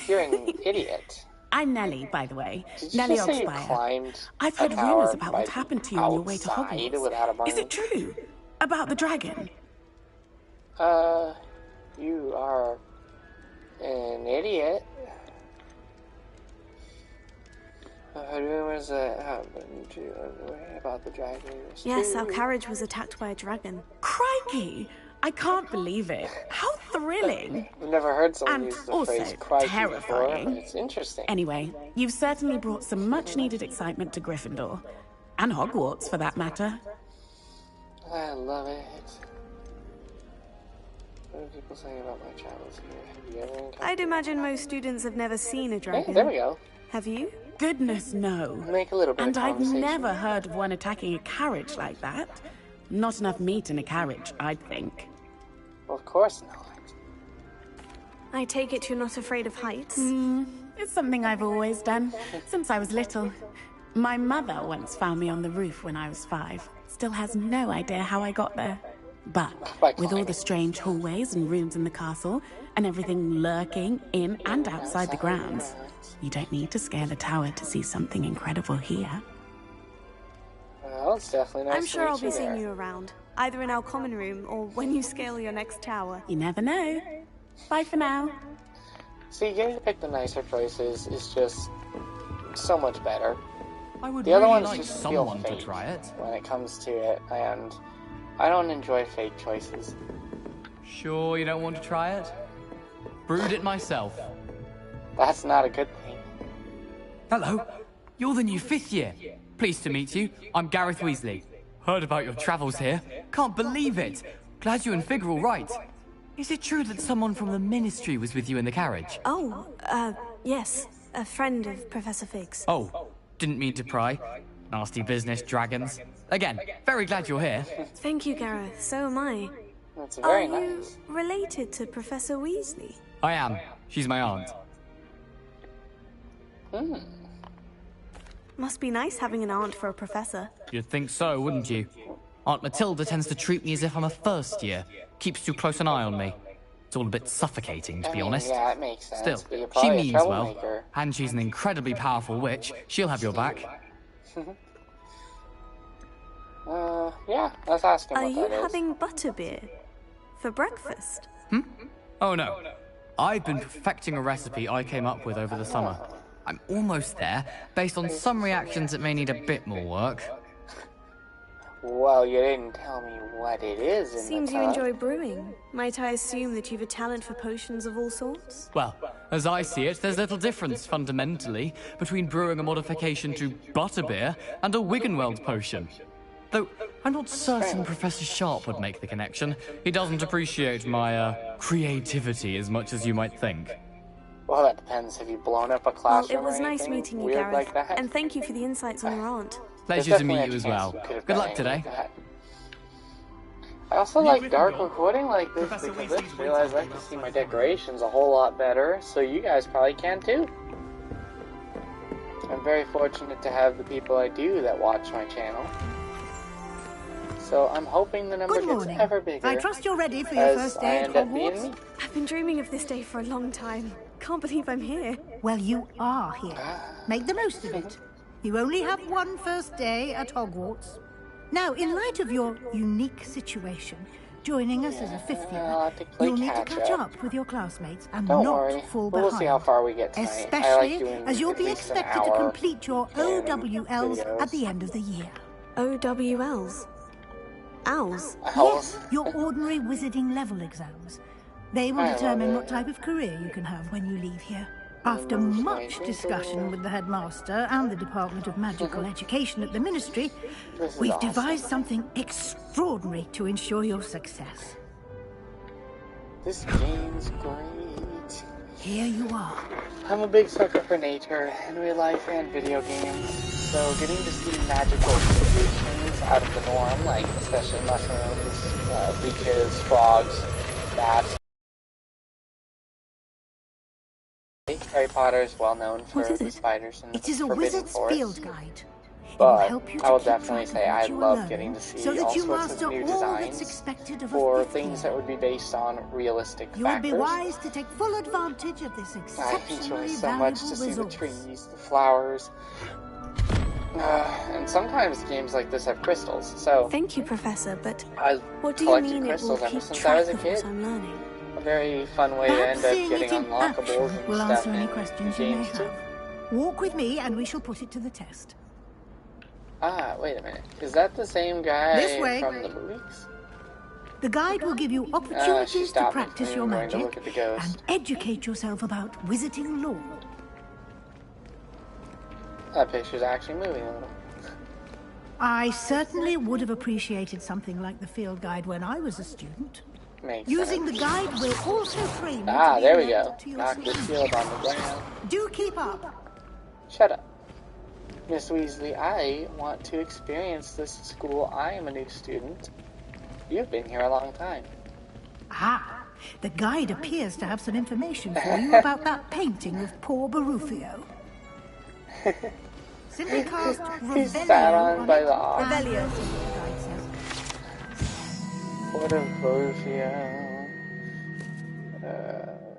You're an idiot. I'm Nelly, by the way. Did you Nelly just say you Oxfire. climbed I've a heard tower rumors about what by happened to you on your way to outside Hogwarts. without a broom? Is it true? About the dragon? You are an idiot. Rumors that happened to you about the dragon. Yes, our carriage was attacked by a dragon. Crikey! I can't believe it. How thrilling! I've never heard someone And use the also phrase crikey terrifying. before, but it's interesting. Anyway, you've certainly brought some much-needed excitement to Gryffindor. And Hogwarts, for that matter. I love it. What are people saying about my travels here? Have you ever encountered... I'd imagine most students have never seen a dragon. Hey, there we go. Have you? Goodness, no. Make a little bit And of I've conversation. never heard of one attacking a carriage like that. Not enough meat in a carriage, I'd think. Well, of course not. I take it you're not afraid of heights? It's something I've always done, since I was little. My mother once found me on the roof when I was 5. Still has no idea how I got there. But with all the strange hallways and rooms in the castle, and everything lurking in and outside the grounds, you don't need to scale a tower to see something incredible here. Well, it's definitely nice I'm sure I'll to be meet you seeing there. you around, either in our common room or when you scale your next tower. You never know. Bye for now. See, getting to pick the nicer choices is just so much better. I would The other really ones like just someone feel to fake try it. when it comes to it, and I don't enjoy fake choices. Sure you don't want to try it? Brewed it myself. That's not a good thing. Hello, you're the new 5th year. Pleased to meet you. I'm Gareth Weasley. Heard about your travels here. Can't believe it. Glad you and Fig are all right. Is it true that someone from the Ministry was with you in the carriage? Oh, yes. A friend of Professor Fig's. Oh, didn't mean to pry. Nasty business, dragons. Again, very glad you're here. Thank you, Gareth. So am I. That's very Are you nice. related to Professor Weasley? I am. She's my aunt. Must be nice having an aunt for a professor. You'd think so, wouldn't you? Aunt Matilda tends to treat me as if I'm a first year. Keeps too close an eye on me. It's all a bit suffocating, to I be mean, honest. yeah, it makes sense. Still, but you're she probably a means well. troublemaker. And she's an incredibly powerful witch. She'll have your back. Yeah, let's ask him Are what you that is. having butterbeer for breakfast? Oh no. I've been perfecting a recipe I came up with over the summer. I'm almost there, based on some reactions that may need a bit more work. Well, you didn't tell me what it is in Seems the you tub. enjoy brewing. Might I assume that you've a talent for potions of all sorts? Well, as I see it, there's little difference, fundamentally, between brewing a modification to butterbeer and a Wiggenweld potion. Though, I'm not certain Professor Sharp would make the connection. He doesn't appreciate my, creativity as much as you might think. Well, that depends. Have you blown up a Well, classroom it was or nice anything meeting you, weird Gareth. like that? And thank you for the insights on your aunt. Pleasure There's to meet definitely you as a chance well. we could have Good done luck anything today. like that. I also like dark recording like this because I just realized I can see my decorations a whole lot better, so you guys probably can too. I'm very fortunate to have the people I do that watch my channel. So I'm hoping the number gets ever bigger. I trust you're ready for your first day at Hogwarts. I've been dreaming of this day for a long time. Can't believe I'm here. Well, you are here. Make the most of it. You only have one first day at Hogwarts. Now, in light of your unique situation, joining us as a fifth year, you'll need to catch up with your classmates and not fall behind. We'll see how far we get tonight. Especially as you'll be expected to complete your OWLs at the end of the year. OWLs? Owls? Yes, your ordinary wizarding level exams. They will determine what type of career you can have when you leave here. After much discussion with the headmaster and the Department of Magical Education at the Ministry, we've devised something extraordinary to ensure your success. This game's great. Here you are. I'm a big sucker for nature, in real life and video games, so getting to see magical creations out of the norm, like especially mushrooms, leeches, frogs, bats. Harry Potter is well known for the spiders and the It is a wizard's field guide. But I will definitely say I love getting to see all sorts of new designs for things that would be based on realistic factors. You'll be wise to take full advantage of this exceptionally I enjoy so much to see the trees, the flowers, and sometimes games like this have crystals. So thank you, Professor. But what do you mean it will keep track of what I'm learning? A very fun way to end up getting unlockables and will stuff answer any questions you may too. have. Walk with me, and we shall put it to the test. Ah, wait a minute. Is that the same guy This way. from the movies? The guide will give you opportunities to practice your magic and educate yourself about wizarding lore. That picture's actually moving a little. I certainly would have appreciated something like the field guide when I was a student. Using the guide will also train you to be there we alert go. to your Knock the shield on the ground. Do keep up. Shut up. Miss Weasley, I want to experience this school. I am a new student. You've been here a long time. Ah, the guide appears to have some information for you about that painting of poor Barufio. Simply cast He's sat on by the Revelio. What of Barufio,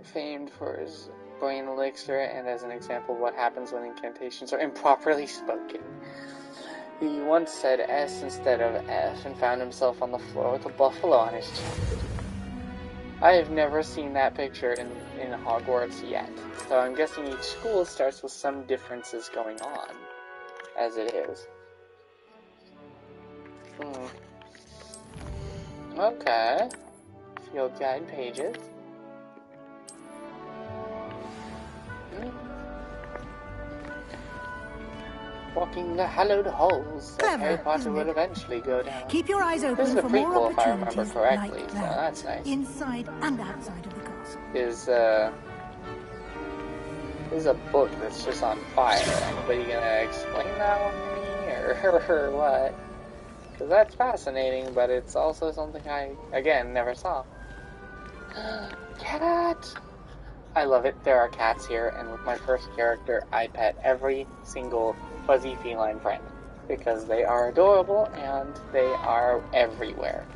famed for his brain elixir, and as an example of what happens when incantations are improperly spoken. He once said S instead of F and found himself on the floor with a buffalo on his chest. I have never seen that picture in Hogwarts yet, so I'm guessing each school starts with some differences going on, as it is. Okay. Field guide pages. Walking the hallowed halls that Harry Potter will eventually go down. Keep your eyes open this is a for more prequel, if I remember opportunities correctly, like so that, that's nice. inside and outside of the castle. Is a book that's just on fire. Anybody gonna explain that one to me, or what? Because that's fascinating, but it's also something I, again, never saw. Cat! I love it. There are cats here, and with my first character, I pet every single fuzzy feline friend. Because they are adorable, and they are everywhere.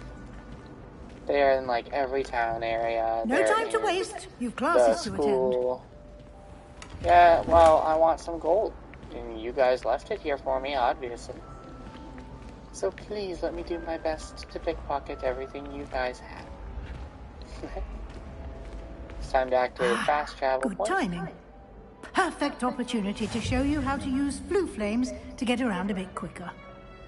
They are in, like, every town area. No time to waste. You've classes to attend. Yeah, well, I want some gold. And you guys left it here for me, obviously. So please let me do my best to pickpocket everything you guys have. It's time to activate fast travel Good point. timing. Perfect opportunity to show you how to use flue flames to get around a bit quicker.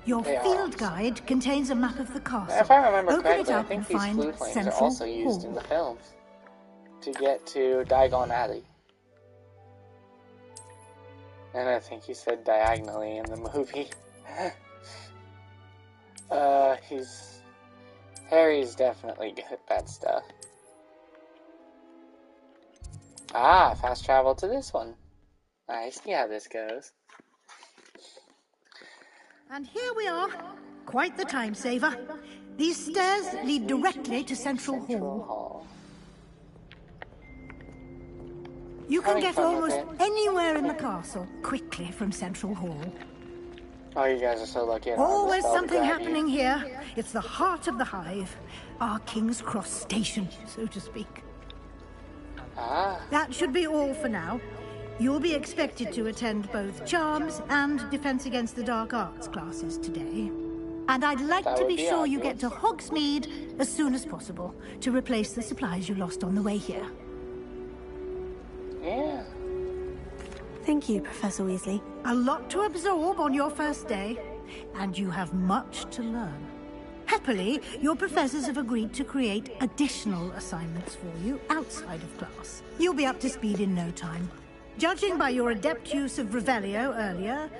Your field guide contains a map of the castle. If I remember Open correctly, it I up think and these find flue flames are Central also used Hall. in the films to get to Diagon Alley. And I think he said diagonally in the movie. Harry's definitely good at that stuff. Ah, fast travel to this one. I see how this goes. And here we are. Quite the time saver. These stairs lead directly to Central Hall. You can get fun with almost anywhere in the castle quickly from Central Hall. Oh, you guys are so lucky. I don't have the Always spell to something grab happening here. It's the heart of the hive. Our King's Cross station, so to speak. Ah. That should be all for now. You'll be expected to attend both Charms and Defense Against the Dark Arts classes today. And I'd like to be sure you get to Hogsmeade as soon as possible to replace the supplies you lost on the way here. Yeah. Thank you, Professor Weasley. A lot to absorb on your first day, and you have much to learn. Happily, your professors have agreed to create additional assignments for you outside of class. You'll be up to speed in no time. Judging by your adept use of Revelio earlier,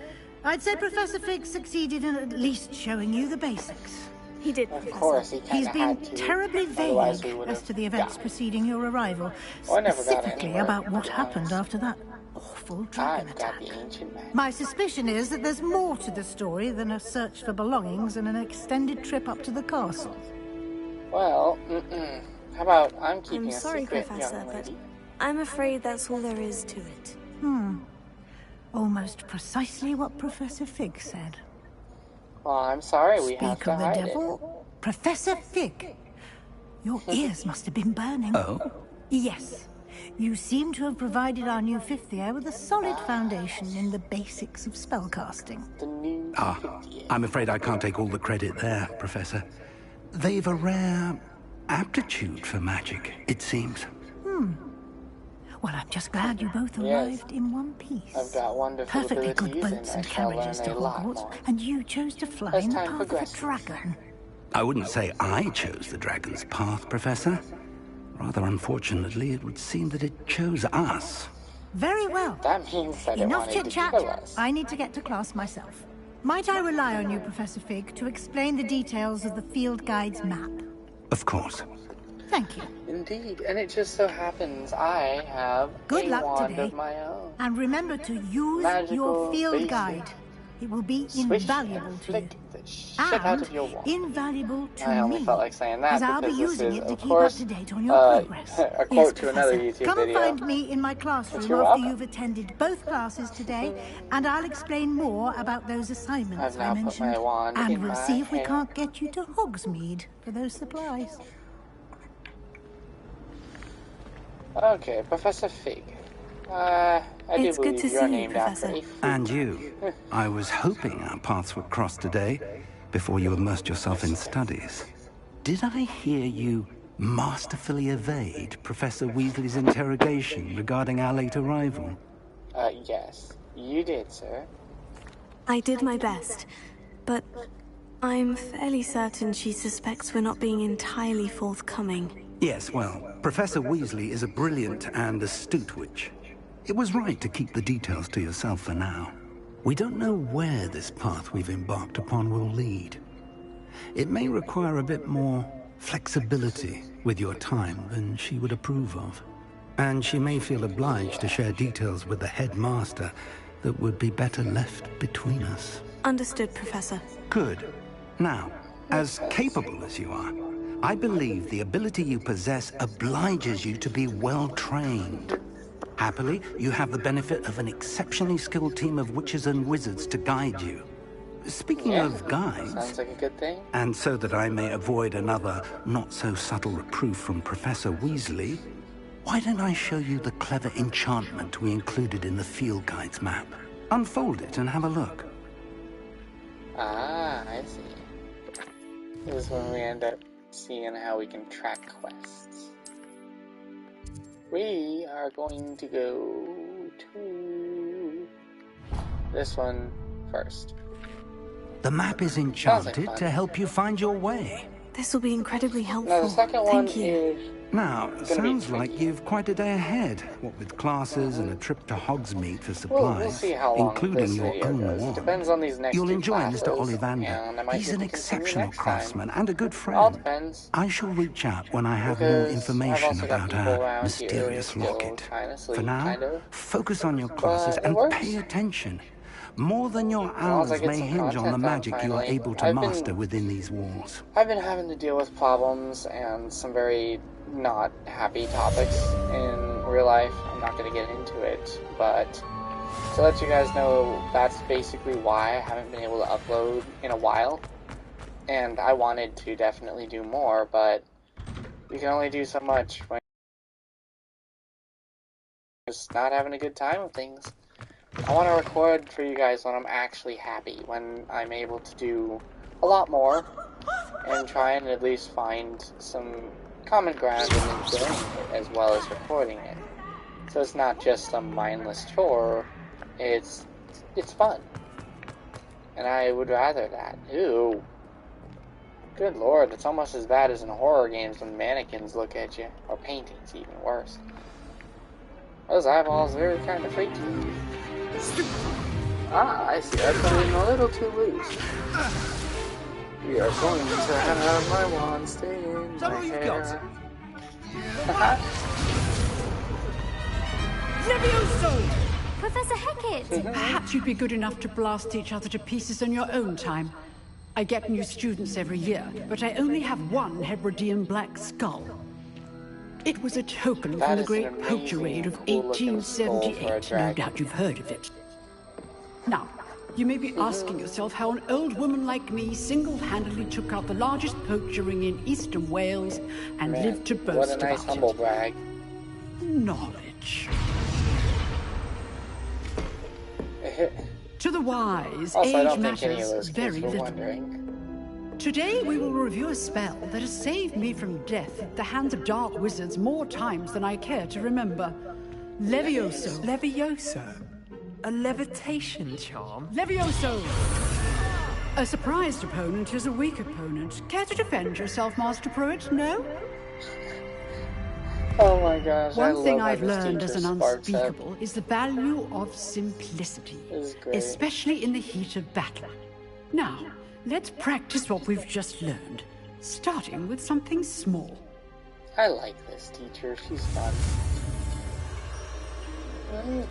I'd say Professor Fig succeeded in at least showing you the basics. He did, Of course, he He's kind of been had to. terribly Otherwise we vague would as have to the events died. preceding your arrival, Well, I never got specifically anywhere, about to what be happened honest. after that awful dragon I've attack. got the ancient magic. My suspicion is that there's more to the story than a search for belongings and an extended trip up to the castle. Well, how about I'm keeping I'm a sorry, secret, Professor, young but lady? I'm afraid that's all there is to it. Almost precisely what Professor Fig said. Well, I'm sorry, we have Speak to of the hide devil, Professor Fig. Your ears must have been burning. Oh? Yes. You seem to have provided our new fifth year with a solid foundation in the basics of spellcasting. The new I'm afraid I can't take all the credit there, Professor. They've a rare aptitude for magic, it seems. Well, I'm just glad you both Yes. arrived in one piece. I've got wonderful Perfectly good abilities, boats and and I shall carriages learn to a lot Hogwarts, more. and you chose to fly As in the time path of a progresses. dragon. I wouldn't say I chose the dragon's path, Professor. Rather unfortunately, it would seem that it chose us. Very well. That means that it Enough wanted to chit-chat. kill us. I need to get to class myself. Might I rely on you, Professor Fig, to explain the details of the field guide's map? Of course. Thank you. Indeed, and it just so happens I have Good a luck wand today. of my own. And remember to use Magical your field basic. guide. It will be Swish invaluable and to you. flick the shit out of your wand. Invaluable to I only me, felt like saying that as I'll be because this using is, it to of keep course, up to date on your progress. a quote Yes, to another Professor. YouTube Come video. and find me in my classroom You're after welcome. you've attended both classes today, and I'll explain more about those assignments I've now I put mentioned. my wand And in we'll my see if we hair. can't get you to Hogsmeade for those supplies. Okay, Professor Fig. I do It's good believe to you're see you, named after Professor. a food. And you. I was hoping our paths would cross today, before you immersed yourself in studies. Did I hear you masterfully evade Professor Weasley's interrogation regarding our late arrival? Yes, you did, sir. I did my best, but I'm fairly certain she suspects we're not being entirely forthcoming. Yes, well, Professor Weasley is a brilliant and astute witch. It was right to keep the details to yourself for now. We don't know where this path we've embarked upon will lead. It may require a bit more flexibility with your time than she would approve of. And she may feel obliged to share details with the headmaster that would be better left between us. Understood, Professor. Good. Now, as capable as you are, I believe the ability you possess obliges you to be well-trained. Happily, you have the benefit of an exceptionally skilled team of witches and wizards to guide you. Speaking of guides, Sounds like a good thing. and so that I may avoid another not-so-subtle reproof from Professor Weasley, why don't I show you the clever enchantment we included in the field guide's map? Unfold it and have a look. Ah, I see. This is when we end up seeing how we can track quests. We are going to go to this one first. The map is enchanted to help you find your way. This will be incredibly helpful. Now the second one Thank you. is Now, gonna be sounds like you've quite a day ahead, what with classes and a trip to Hogsmeade for supplies, we'll see how long including this your video own goes. wand. Depends on these next You'll two enjoy classes, Mr. and I Ollivander. might He's get an to continue exceptional next time. craftsman and a good All friend. depends. I shall reach out when I have more Because I've information also got about people our around mysterious here still locket. trying to sleep, For now, kind of. focus on your classes it and works. pay attention. More than your long as I hours get may some hinge on content the done magic you are finally. able to I've been- master within these walls. I've been having to deal with problems and some very not happy topics in real life. I'm not going to get into it, but to let you guys know, that's basically why I haven't been able to upload in a while. And I wanted to definitely do more, but you can only do so much when you're just not having a good time with things. I want to record for you guys when I'm actually happy, when I'm able to do a lot more, and try and at least find some common ground in enjoying it as well as recording it. So it's not just some mindless chore, it's fun. And I would rather that. Ew. Good lord, it's almost as bad as in horror games when mannequins look at you. Or paintings, even worse. Those eyeballs, they're kind of freaky. Ah, I see. I put it in a little too loose. We are going to have my wand stay in my hair. Levioso! Professor Hecat! Perhaps you'd be good enough to blast each other to pieces in your own time. I get new students every year, but I only have one Hebridean black skull. It was a token from the Great Poacher Raid of 1878. No doubt you've heard of it. Now, you may be asking yourself how an old woman like me single-handedly took out the largest poacher ring in eastern Wales and lived to boast what a nice about humble it. brag. Knowledge. To the wise, Also, I age don't think any of matters those kids very were little. wondering. Today we will review a spell that has saved me from death at the hands of dark wizards more times than I care to remember. Levioso. Levioso? A levitation charm? Levioso! A surprised opponent is a weak opponent. Care to defend yourself, Master Pruitt? No? Oh my gosh, One thing I've learned as an unspeakable is the value of simplicity, especially in the heat of battle. Now, let's practice what we've just learned, starting with something small. I like this teacher, she's fun.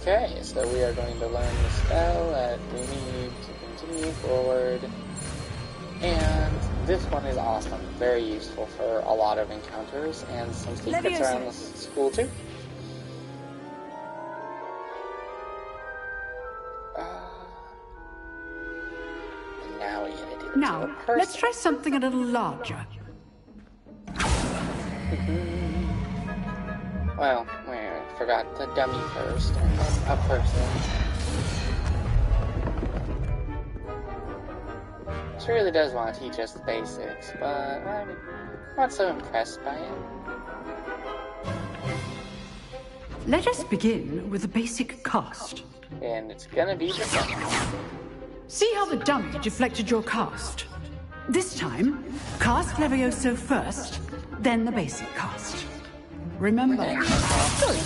Okay, so we are going to learn the spell that we need to continue forward. And this one is awesome, very useful for a lot of encounters and some secrets around the school too. And now we gotta do it to a person. Let's try something a little larger. Well, I forgot the dummy first, and then a person. She really does want to teach us the basics, but I'm not so impressed by it. Let us begin with the basic cast. And it's gonna be the dummy. See how the dummy deflected your cast? This time, cast Levioso first, then the basic cast. Remember? Good.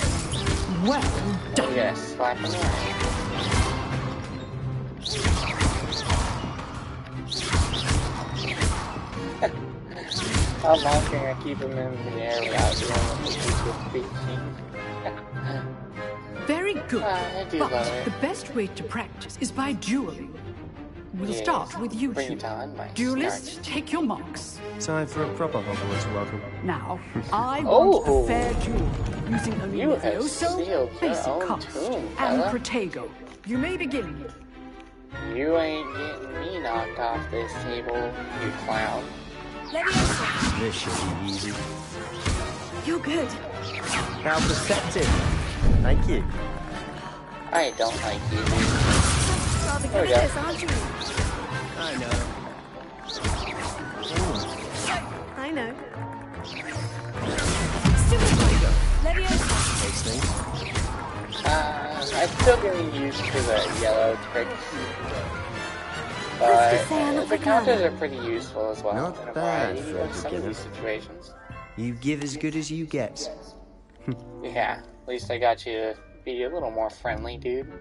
Well done. Yes, slap him around. How long can I keep him in the air without doing what Very good. but the best way to practice is by dueling. We'll start with you two. Duelists, take your marks. Time for a proper Hogwarts welcome. Now, I want a fair duel, using only Levioso, basic cast, and Protego. You may begin. You ain't getting me knocked off this table, you clown. Levioso. This should be easy. You're good. How perceptive. Thank you. I don't like you. Rather good at this, aren't you? I know. I know. I'm still getting used to the yellow trick. But the counters are pretty useful as well. Not bad for a some of beginner. these situations. You give as good as you get. Yeah, at least I got you to be a little more friendly, dude.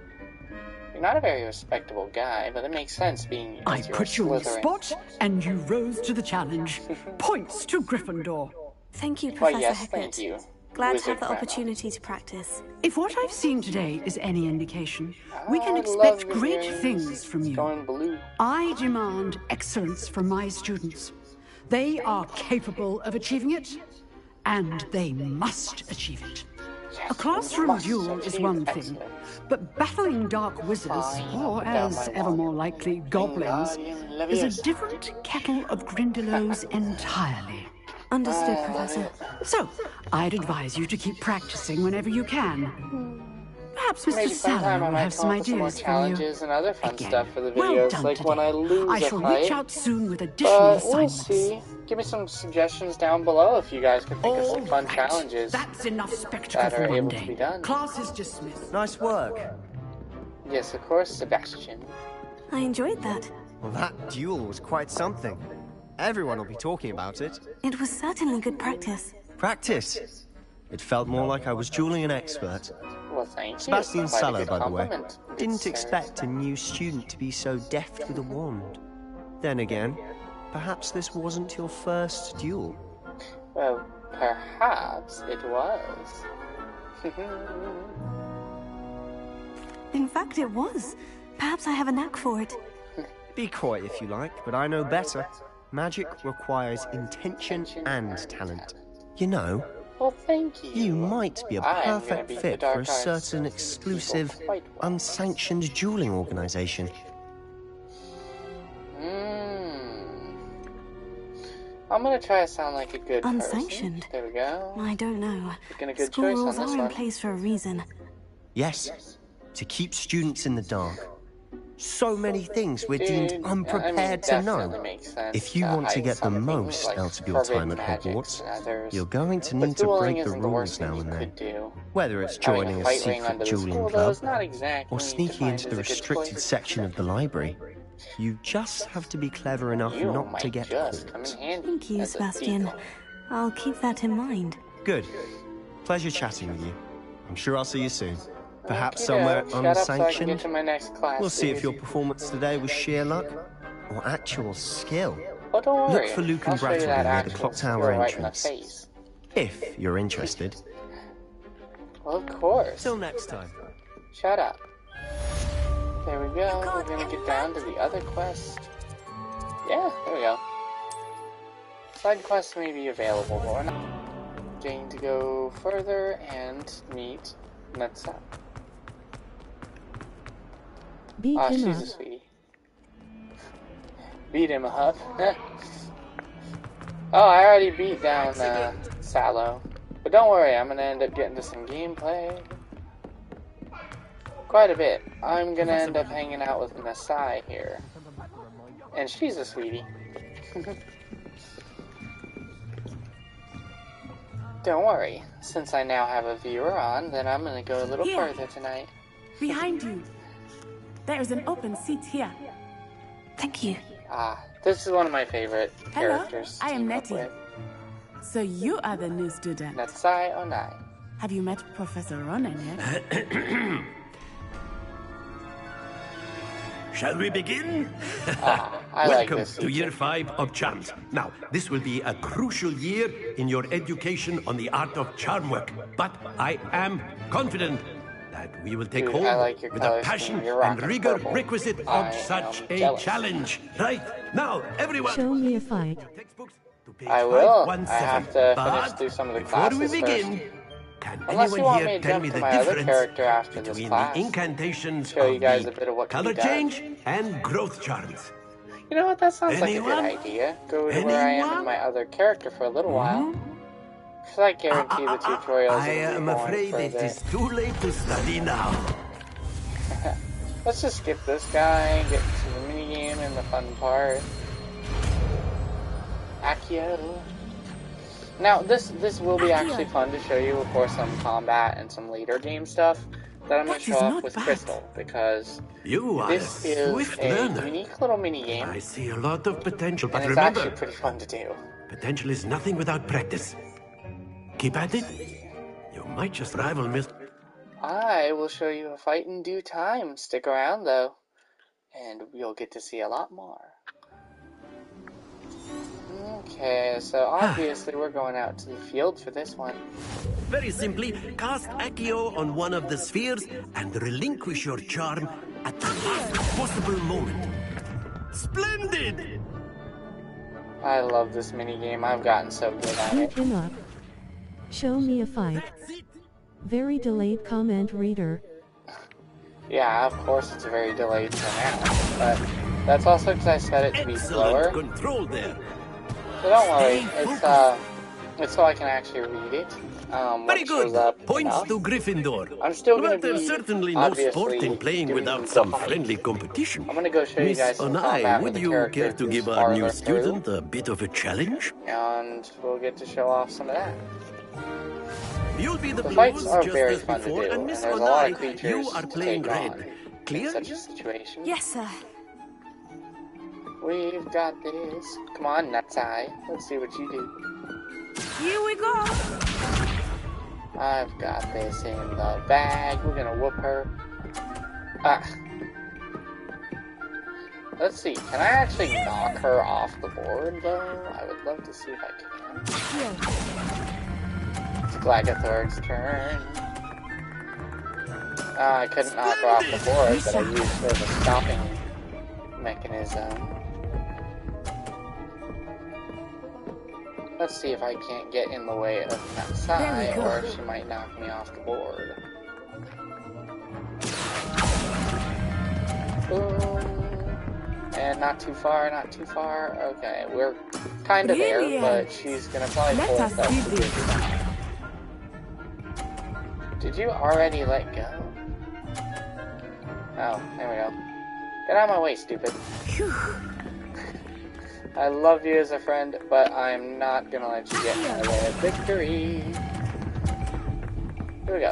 You're not a very respectable guy, but it makes sense being used I to put you on the Slytherin. spot, and you rose to the challenge. Points to Gryffindor. Thank you, Why, Professor yes, Hecat. thank you. Glad to Wizard have the Grandma. opportunity to practice. If what I've seen today is any indication, we can I expect love great the things from you. going blue. I demand excellence from my students. They are capable of achieving it, and they must achieve it. A classroom duel is one thing, but battling dark wizards, or as ever more likely, goblins, is a different kettle of Grindylows entirely. Understood, Professor. So, I'd advise you to keep practicing whenever you can. Perhaps Mr. Maybe sometime Sallow I will might have some come up with some more ideas for you. challenges and other fun Again, stuff for the well videos, done like when I lose I a shall fight. reach out soon with additional We'll assignments. see. Give me some suggestions down below if you guys could think of some fun challenges That's enough spectacle that for are one able day. to be done. Class is dismissed. Nice work. Yes, of course, Sebastian. I enjoyed that. Well, that duel was quite something. Everyone will be talking about it. It was certainly good practice. Practice? It felt more like I was dueling an expert. Well, thank you. Sebastian Quite a Sallow, good by the way. compliment, good Didn't sir. expect a new student to be so deft with a wand. Then again, perhaps this wasn't your first duel. Well, perhaps it was. In fact, it was. Perhaps I have a knack for it. Be coy if you like, but I know better. Magic requires intention and talent. You know, Well, thank you. you might be a I'm gonna perfect beat the fit dark for a arts certain people exclusive, quite well. unsanctioned dueling organization. I'm gonna try to sound like a good Unsanctioned? person. There we go. I don't know. Making a good School choice on rules this are in one. place for a reason. Yes, to keep students in the dark. So many things we're deemed Dude, unprepared to know. definitely makes sense If you want to hide get the some things most like out of your time forbidden at magics Hogwarts, and others. you're going to But need to dueling break the isn't the worst rules now thing and you then. could do. Whether it's Having joining a fight ring secret under the dueling school, though, club, is not exactly or sneaking defined into as the a good restricted choice. section of the library, you just have to be clever enough You not might to get just come caught. in handy Thank you, as a Sebastian. decoy. I'll keep that in mind. Good. Pleasure chatting with you. I'm sure I'll see you soon. Perhaps Okey-doke. somewhere Shut up so I can get unsanctioned. to my next class, We'll see if dude. your performance today was sheer luck or actual skill. Oh, don't worry. Look for Luke I'll and show you Brattleby that near the actual clock skill tower right in the entrance. face. If you're interested. Well, of course. Till next time. Shut up. There we go. We're gonna get down to the other quest. Yeah, there we go. Side quests may be available, but we're not going to go further and meet Netsa. Beat Oh, him she's up. a sweetie. Beat him up. Oh, I already beat down Sallow. But don't worry, I'm gonna end up getting to some gameplay. Quite a bit. I'm gonna end up hanging out with Nasai here. And she's a sweetie. Don't worry, since I now have a viewer on, then I'm gonna go a little Here. further tonight. Behind you. There is an open seat here. Thank you. Ah, this is one of my favorite Hello, characters. to I am team up Nettie. with. So you are the new student. Natsai Onai. Have you met Professor Ronan yet? Shall we begin? I like Welcome this to year 5 of charms. Now, this will be a crucial year in your education on the art of charm work. But I am confident that we will take Dude, hold I like your with the color passion scheme. You're and rocking rigor purple. requisite I of such am a jealous. challenge. Right, now, everyone. Show me a fight. I will. I 517. have to But finish through some of the before classes we begin, first. can Unless you anyone want me here to tell jump me to the my other difference character after this between class? the incantations Show you of guys the a bit of what can color be done. change and growth charms? You know what? That sounds like a Anyone? good idea. Go to where I am in my other character for a little while. Because I guarantee the tutorials I will be am going afraid it further. is too late to study now. Let's just skip this guy and get to the minigame and the fun part. Accio. Now, this will be actually fun to show you, of course, some combat and some later game stuff that I'm going to show off with Crystal, because You are this a is swift a learner. unique little minigame, I see a lot of potential, but and it's remember, actually pretty fun to do. potential is nothing without practice. Keep at it. You might just rival Miss. I will show you a fight in due time. Stick around, though, and you'll get to see a lot more. Okay, so obviously we're going out to the field for this one. Very simply, cast Accio on one of the spheres and relinquish your charm at the last possible moment. Splendid! I love this minigame. I've gotten so good at Beat it. him up. Show me a fight. Very delayed comment, reader. Yeah, of course it's a very delayed turnout, but that's also because I set it to be slower. Control there. So don't worry, it's so I can actually read it. Very good. Points enough. to Gryffindor. I'm still going to But there's be certainly no sport in playing without some friendly competition. I'm going to go show you guys some combat with would the you character care to who's give our farther new through, student a bit of a challenge? and we'll get to show off some of that. You'll be the fights blues are just very as fun to before, do, and Miss there's a lot of Onai, creatures you are to playing take red. on Clear? in such a situation. Yes, sir. We've got this. Come on, Nutseye. Let's see what you do. Here we go. I've got this in the bag. We're gonna whoop her. Let's see. Can I actually knock her off the board, though? I would love to see if I can. It's Glagathor's turn. I couldn't knock her off the board, but I used her as a stopping mechanism. Let's see if I can't get in the way of that side, or if she might knock me off the board. Boom. And not too far, not too far. Okay, we're kind of there, but she's gonna probably force us to get down. Did you already let go? Oh, there we go. Get out of my way, stupid. I love you as a friend, but I'm not gonna let you get in my way of victory. Here we go.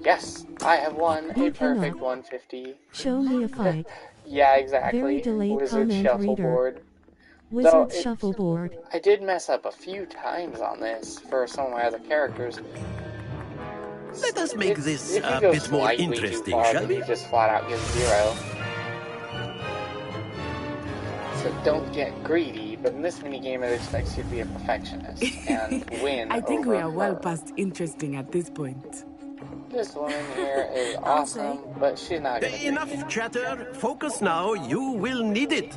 Yes, I have won a perfect 150. Show me a fight. Yeah, exactly. Very delayed Wizard comment, shuffleboard. reader. Wizard shuffleboard. I did mess up a few times on this for some of my other characters. Let us make this a bit more interesting, shall we? You just flat out give 0. So don't get greedy, but in this minigame it expects you to be a perfectionist and win. I think over we are well her. past interesting at this point. This woman here is awesome, but she's not gonna Enough chatter. Focus now. You will need it.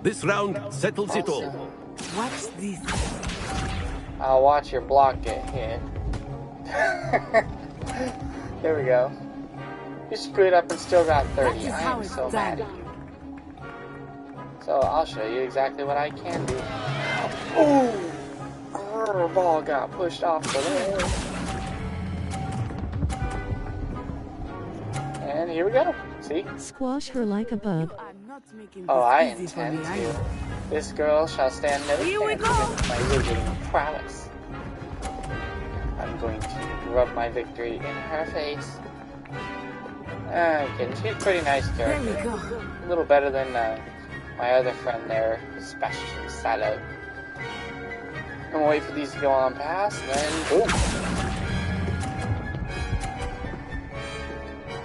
This round settles it all. Watch this. I'll watch your block get hit. There we go. You screwed up and still got 30. I am so mad at you. So I'll show you exactly what I can do. Oh! Her ball got pushed off the ledge. And here we go. See? Squash her like a bug. Oh, I intend to. This girl shall stand no chance against my wizarding prowess. I'm going to rub my victory in her face. Okay, she's a pretty nice character. There we go. A little better than my other friend there, Sebastian Salo. I'm gonna wait for these to go on past, and then boom.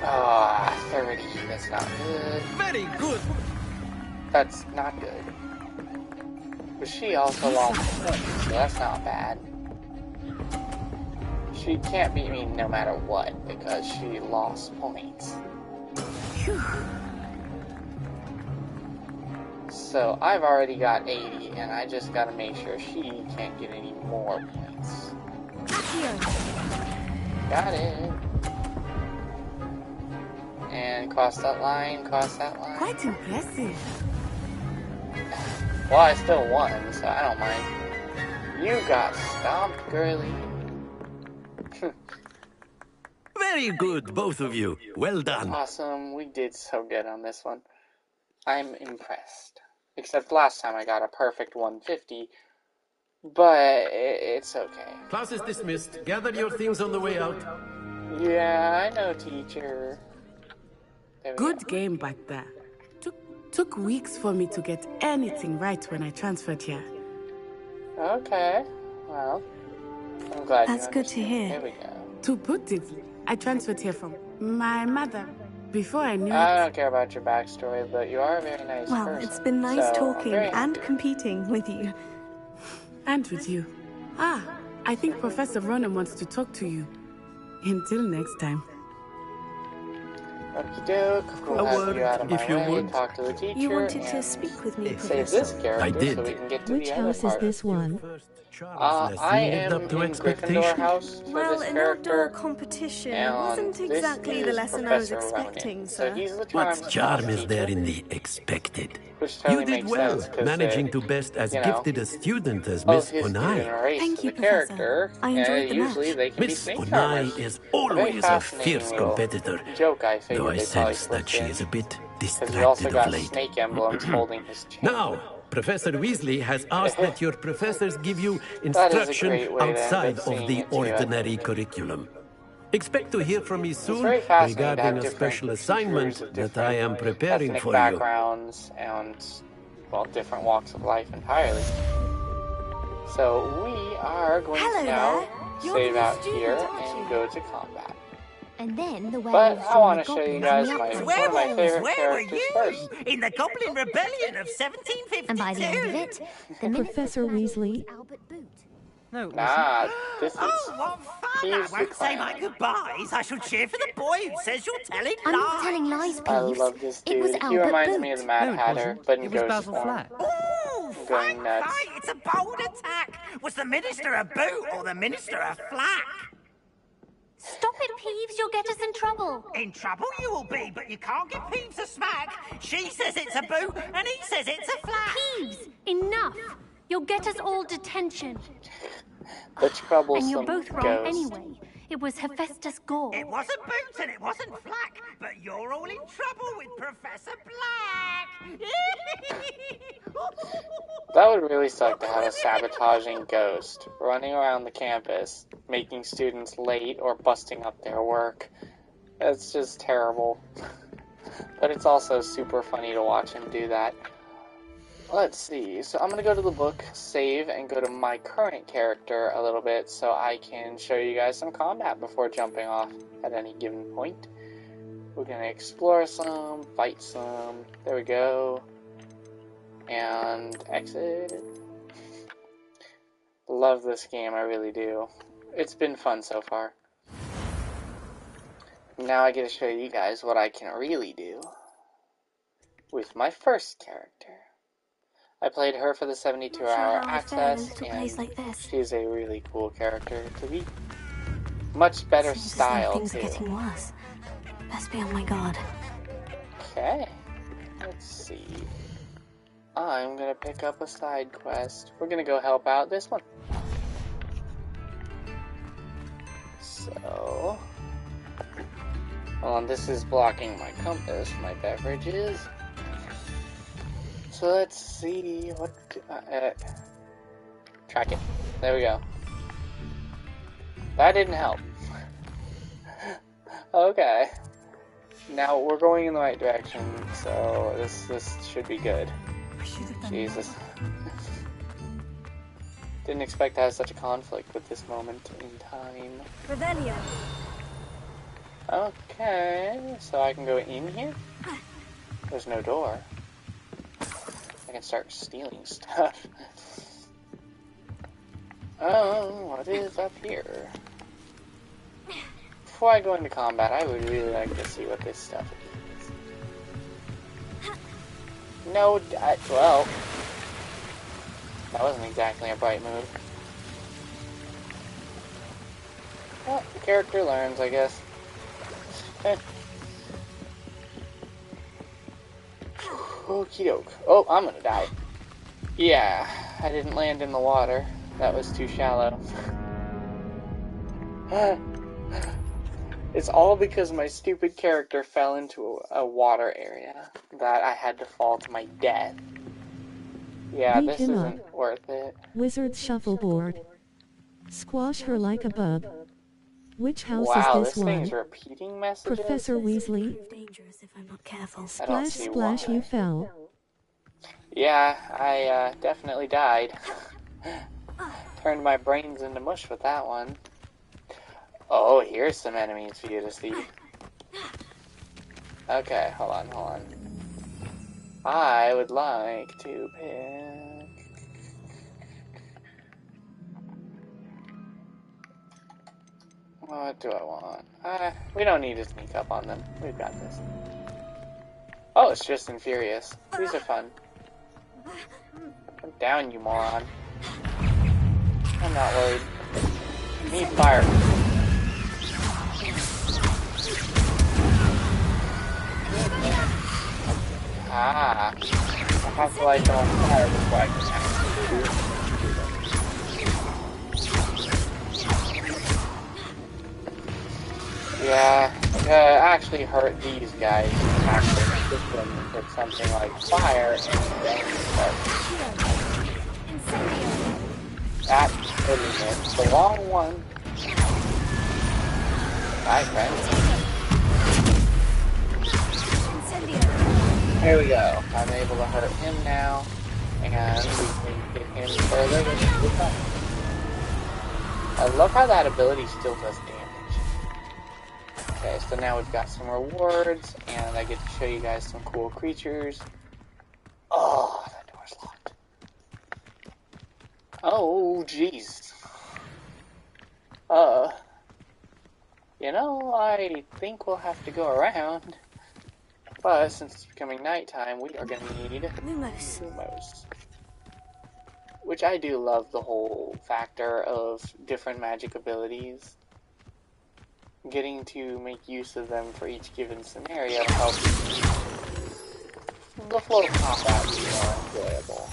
Ah, 30. That's not good. Very good. That's not good. But she also lost points, so that's not bad. She can't beat me no matter what, because she lost points. So I've already got 80, and I just gotta make sure she can't get any more points. Got it. And cross that line, cross that line. Quite impressive. Well, I still won, so I don't mind. You got stomped, girly. Very good, both of you. Well done. Awesome. We did so good on this one. I'm impressed. Except last time I got a perfect 150. But it's okay. Class is dismissed. Gather your things on the way out. Yeah, I know, teacher. Good game back there. Took weeks for me to get anything right when I transferred here. Okay. Well, I'm glad That's good to hear. Here we go. To put it, I transferred here from my mother. Before I knew I don't care about your backstory, but you are a very nice person. Well, it's been nice so talking and competing with you. And with you. I think Professor Ronan wants to talk to you. Until next time. Okie doke, we'll have you out of my way, talk to the teacher, You wanted to speak with me, save Professor? this character so we can get to Which the other house part. is this one? I am in Gryffindor house for Well, this an character, outdoor competition and wasn't this exactly the is lesson I was Professor expecting, Ronan. sir. So he's the What charm is there teacher, in the expected? which totally You did makes well, sense because managing to best as gifted a student as both Miss his Onai. student race Thank to you, the Professor. character, I enjoyed the usually match. they can be Miss snake Onai charmers. is A very always a fascinating fierce little competitor, joke I though figured I they probably sense that slipped she in. is a bit Because we also distracted got of late. snake emblems holding his chain. Now, Professor Weasley has asked that your professors give you That is a instruction great way to end outside up of seeing the it too, I ordinary think. curriculum. Expect to hear from me It's soon very fascinating to regarding have a different special teachers assignment of that I am different preparing ethnic for you. backgrounds and, well, different walks of life entirely. So we are going to now save out here and go to combat. And then the But werewolves I join want the to show you goblins guys on the one outside. of my favorite Where were characters you? first. In the Goblin Rebellion of 1752. And by the end of it, the Professor Weasley. No, Nah, this is... Oh, what fun! I won't say my goodbyes. I shall cheer for the boy who says you're telling I'm lies. not telling lies, I Peeves. love this It was dude. He Albert reminds Boot. me of the Mad Hatter, but in It was ghost Basil form. Flack. Oh, Going fight, nuts. fight! It's a bold attack. Was the Minister a boot or the Minister a flack? Stop it, Peeves. You'll get us in trouble. In trouble you will be, but you can't give Peeves a smack. She says it's a boot, and he says it's a flack. Peeves, enough. You'll get us all detention. The troublesome And you're both wrong ghost. anyway. It was Hephaestus Gore. It wasn't boot and it wasn't flack, but you're all in trouble with Professor Black. That would really suck to have a sabotaging ghost running around the campus, making students late or busting up their work. That's just terrible. But it's also super funny to watch him do that. Let's see, so I'm going to go to the book, save, and go to my current character a little bit so I can show you guys some combat before jumping off at any given point. We're going to explore some, fight some, there we go, and exit. Love this game, I really do. It's been fun so far. Now I get to show you guys what I can really do with my first character. I played her for the 72-hour access, and she's a really cool character to be. Much better style, Things too. are getting worse. Best be on my guard. Okay, let's see. I'm gonna pick up a side quest. We're gonna go help out this one. So, hold on, this is blocking my compass, my beverages. So let's see what. Track it. There we go. That didn't help. Okay. Now we're going in the right direction, so this should be good. Jesus. Didn't expect to have such a conflict with this moment in time. Revelio. Okay, so I can go in here? There's no door. I can start stealing stuff. Oh, what is up here? Before I go into combat, I would really like to see what this stuff is. No, well, that wasn't exactly a bright move. Well, the character learns, I guess. Okie doke. Oh, I'm gonna die. Yeah, I didn't land in the water. That was too shallow. It's all because my stupid character fell into a water area that I had to fall to my death. Yeah, Beat this him isn't up. worth it. Wizard's shuffleboard. Squash her like a bug. Which house Wow, is this this one? thing's repeating messages? Professor Weasley. Dangerous if I'm not careful. Splash, splash, you fell. Yeah, I definitely died. Turned my brains into mush with that one. Oh, here's some enemies for you to see. Okay, hold on. I would like to pick... What do I want? We don't need to sneak up on them. We've got this. Oh, it's just and furious. These are fun. Come down, you moron. I'm not worried. Need fire. Ah. I have to light them on fire before I can actually do it. Yeah, actually hurt these guys. Actually, this one with something like fire and then start. That really missed. The wrong one. Bye, friends. Here we go. I'm able to hurt him now, and we can get him further with the gun. I love how that ability still does damage. Okay, so now we've got some rewards, and I get to show you guys some cool creatures. Oh, that door's locked. Oh, jeez. You know, I think we'll have to go around. But since it's becoming nighttime, we are going to need Lumos. Which I do love the whole factor of different magic abilities. Getting to make use of them for each given scenario helps the flow of combat be more enjoyable.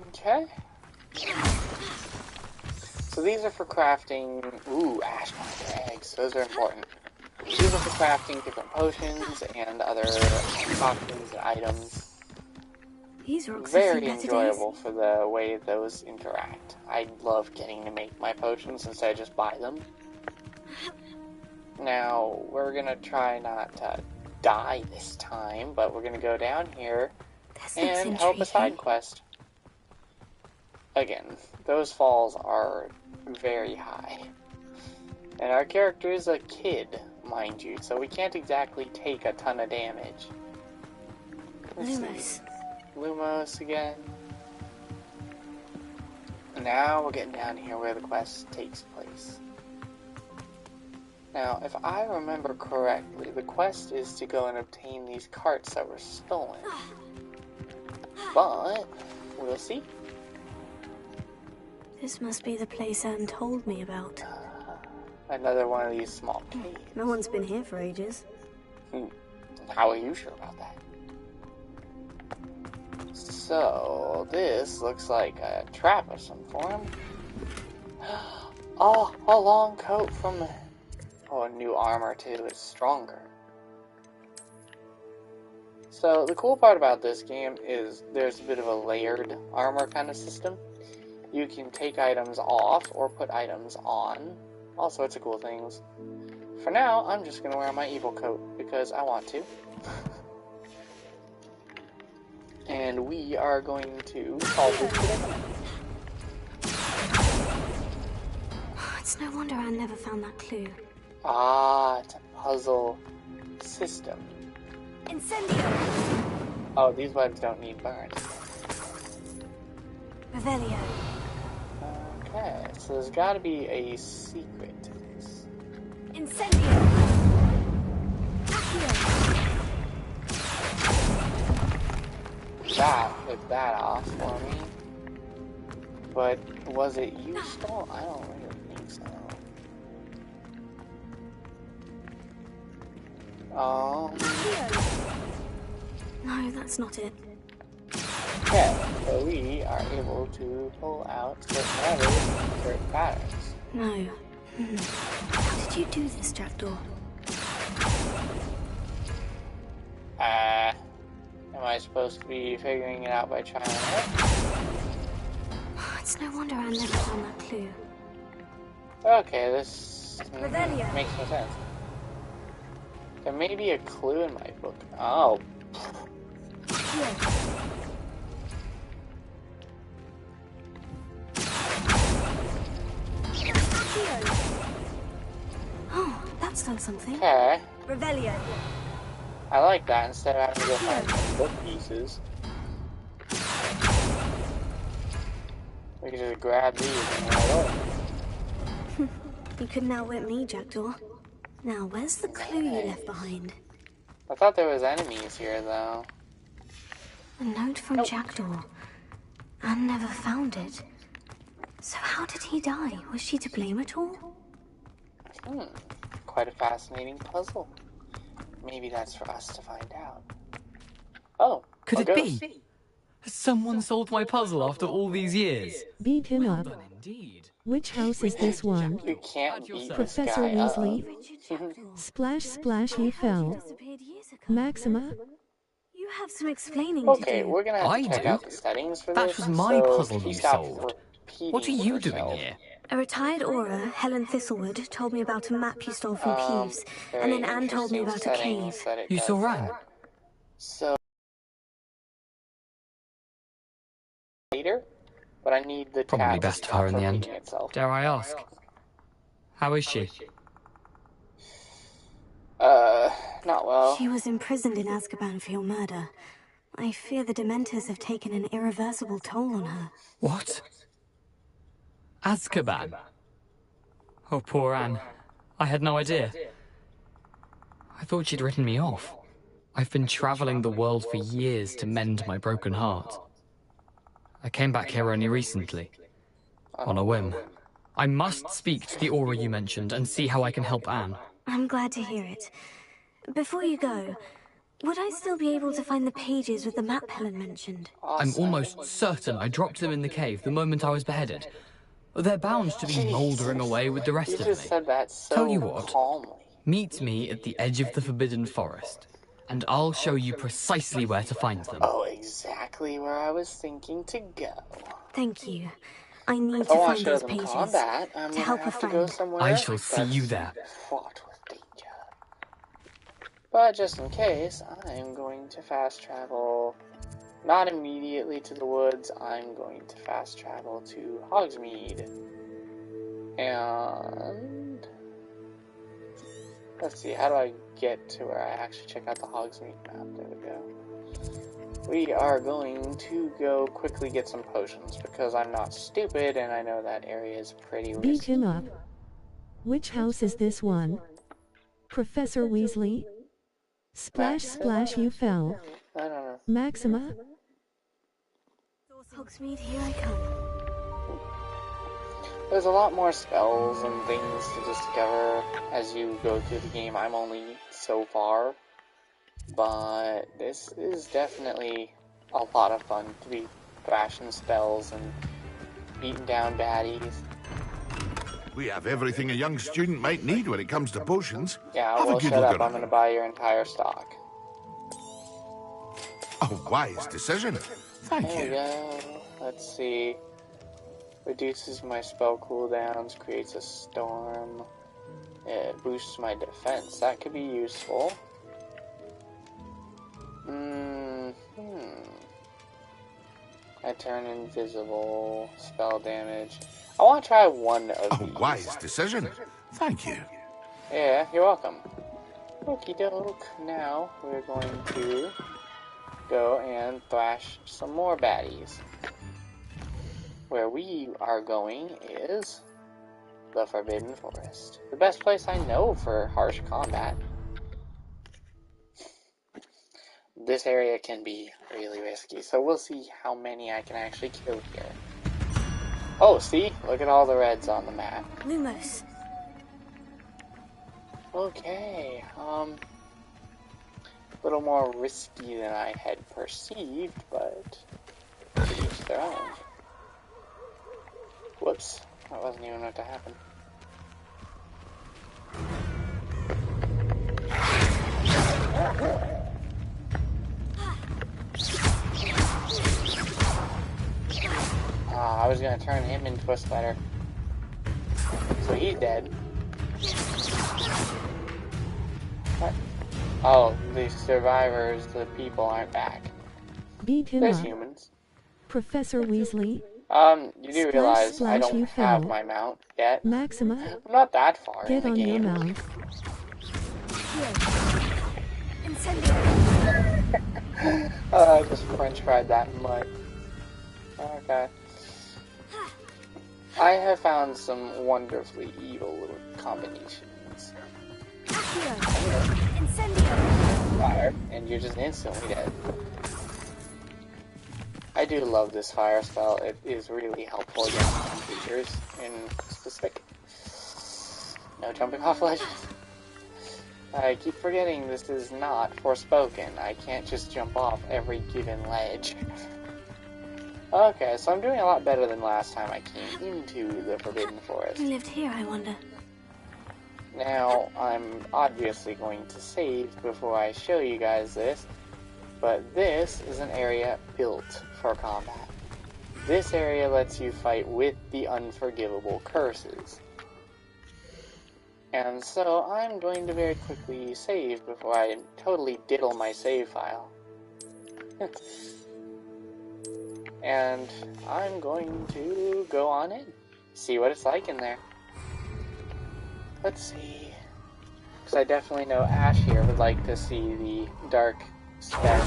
Okay. So these are for crafting... Ooh, ash mine eggs. Those are important. These are for crafting different potions and other toxins and items. These rocks Very enjoyable for the way those interact. I love getting to make my potions instead of just buy them. Now, we're gonna try not to die this time, but we're gonna go down here and help a side quest. Again, those falls are very high. And our character is a kid, mind you, so we can't exactly take a ton of damage. Lumos. Lumos again. Now we're getting down here where the quest takes place. Now, if I remember correctly, the quest is to go and obtain these carts that were stolen. But, we'll see. This must be the place Anne told me about. Another one of these small caves. No one's been here for ages. How are you sure about that? So, this looks like a trap of some form. Oh, a long coat from... Oh, new armor too, it's stronger. So, the cool part about this game is there's a bit of a layered armor kind of system. You can take items off or put items on. All sorts of cool things. For now, I'm just going to wear my evil coat because I want to. And we are going to solve this today. It's no wonder I never found that clue. Ah, it's a puzzle system. Incendio! Oh, these webs don't need burns. Revelio. Okay, so there's got to be a secret to this. Incendio! That took that off for me. But was it useful? I don't really think so. No, that's not it. Okay, so we are able to pull out certain letters and certain patterns. No. How did you do this, Jackdaw? Am I supposed to be figuring it out by trying it? It's no wonder I never found that clue. Okay, this Revelio. makes no sense. There may be a clue in my book. Oh. Oh, that's done something. Okay. Revelio. I like that instead of having to go find some book pieces. We can just grab these and roll up. You couldn't outwit me, Jackdaw. Now, where's the clue you left behind? I thought there was enemies here, though. A note from Jackdaw. Anne never found it. So how did he die? Was she to blame at all? Quite a fascinating puzzle. Maybe that's for us to find out. Oh, could it be? Has someone solved my puzzle after all these years? Beat him up. Done indeed. Which house is this one? You can't beat Professor this guy Weasley? Splash, splash, you fell. Maxima? You have some explaining to do. Okay, we're gonna have to check out the settings for this. That was my puzzle you stop solved. What are you doing here? A retired Aura, Helen Thistlewood, told me about a map you stole from Peeves, and then Anne told me about a cave. You saw Anne? So later, but I need the probably best for her in the end. Itself. Dare I ask? How is she? Not well. She was imprisoned in Azkaban for your murder. I fear the Dementors have taken an irreversible toll on her. What? Azkaban? Oh, poor Anne. I had no idea. I thought she'd written me off. I've been traveling the world for years to mend my broken heart. I came back here only recently. On a whim. I must speak to the Aura you mentioned and see how I can help Anne. I'm glad to hear it. Before you go, would I still be able to find the pages with the map Helen mentioned? I'm almost certain I dropped them in the cave the moment I was beheaded. They're bound to be mouldering away with the rest of me. Said that so Tell you what, calmly. Meet me at the edge of the Forbidden Forest, and I'll show you precisely where to find them. Oh, exactly where I was thinking to go. Thank you. I need to find those pages combat, to help a friend. I shall see you there. Fraught with danger. But just in case, I'm going to fast travel. Not immediately to the woods. I'm going to fast travel to Hogsmeade. And let's see, how do I get to where I actually check out the Hogsmeade map? There we go. We are going to go quickly get some potions because I'm not stupid and I know that area is pretty risky. Beat him up. Which house is this one? Professor Weasley? Splash, splash, you fell. I don't know. Maxima? Hogsmeade, here I come. There's a lot more spells and things to discover as you go through the game. I'm only so far, but this is definitely a lot of fun to be thrashing spells and beating down baddies. We have everything a young student might need when it comes to potions. Yeah, have well, shut up. I'm going to buy your entire stock. A wise decision. Thank you. There we go. Let's see. Reduces my spell cooldowns, creates a storm. It boosts my defense. That could be useful. I turn invisible. Spell damage. I want to try one of these. A wise decision. Thank you. Yeah, you're welcome. Okie doke. Now we're going to go and thrash some more baddies. Where we are going is the Forbidden Forest. The best place I know for harsh combat. This area can be really risky, so we'll see how many I can actually kill here. Oh, see? Look at all the reds on the map. Lumos. Okay, a little more risky than I had perceived, but to each their own. Whoops, that wasn't even what to happen. I was gonna turn him into a spider. So he's dead. What? Oh, the survivors, the people aren't back. Beat him There's up. humans. Professor Weasley? You do realize splash, I don't you have fell. my mount yet. Maxima? I'm not that far Get in on the your game. mount. I just french fried that mutt. Okay. I have found some wonderfully evil little combinations. Fire, and you're just instantly dead. I do love this fire spell. It is really helpful against creatures in specific. No jumping off ledges. I keep forgetting this is not Forspoken. I can't just jump off every given ledge. Okay, so I'm doing a lot better than last time I came into the Forbidden Forest. Who lived here, I wonder? Now, I'm obviously going to save before I show you guys this, but this is an area built for combat. This area lets you fight with the unforgivable curses. And so I'm going to very quickly save before I totally diddle my save file. And I'm going to go on in, see what it's like in there. Let's see. Because I definitely know Ash here would like to see the dark spell.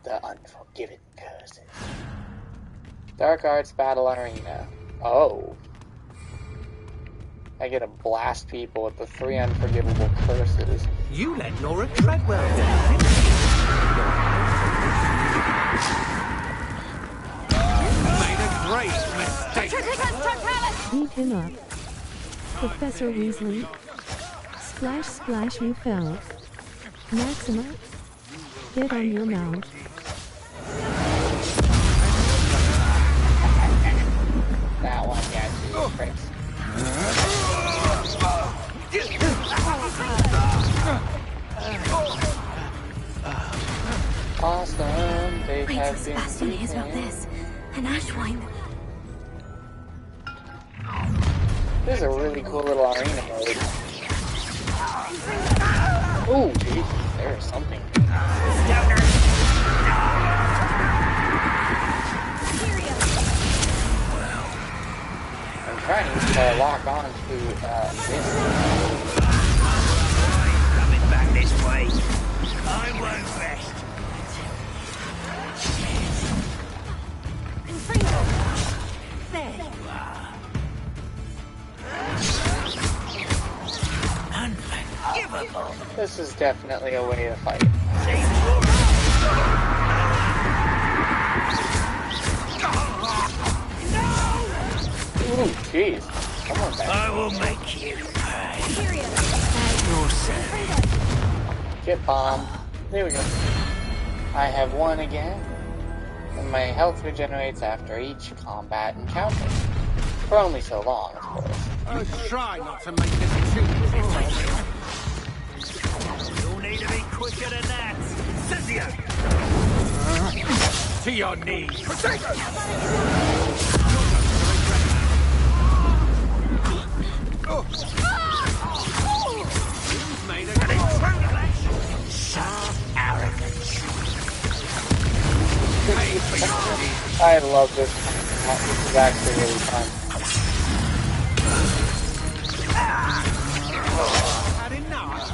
The unforgiven curses. Dark Arts Battle Arena. Oh. I get to blast people with the 3 unforgivable curses. You let Laura Treadwell down, didn't you? You made a great mistake. Beat him up. Professor Weasley. Splash, splash, you fell. Maxima. Get on your mount. That one got you, Prince. Awesome. They Wait till have Sebastian hears about this. An ashwine. This is a really cool little arena mode. Oh, jeez, there's something. I'm trying to lock on to this. Coming back this way. I won't rest. There you are. Unforgivable. This is definitely a way to fight. Ooh, jeez. Come on back. I will make you pay. Get bombed. There we go. I have won again. And my health regenerates after each combat encounter. For only so long, of course. Oh, try not to make this too difficult. You'll need to be quicker than that. Cynthia! To your knees. You've made a such arrogance. I love this. This is actually really fun. Had enough.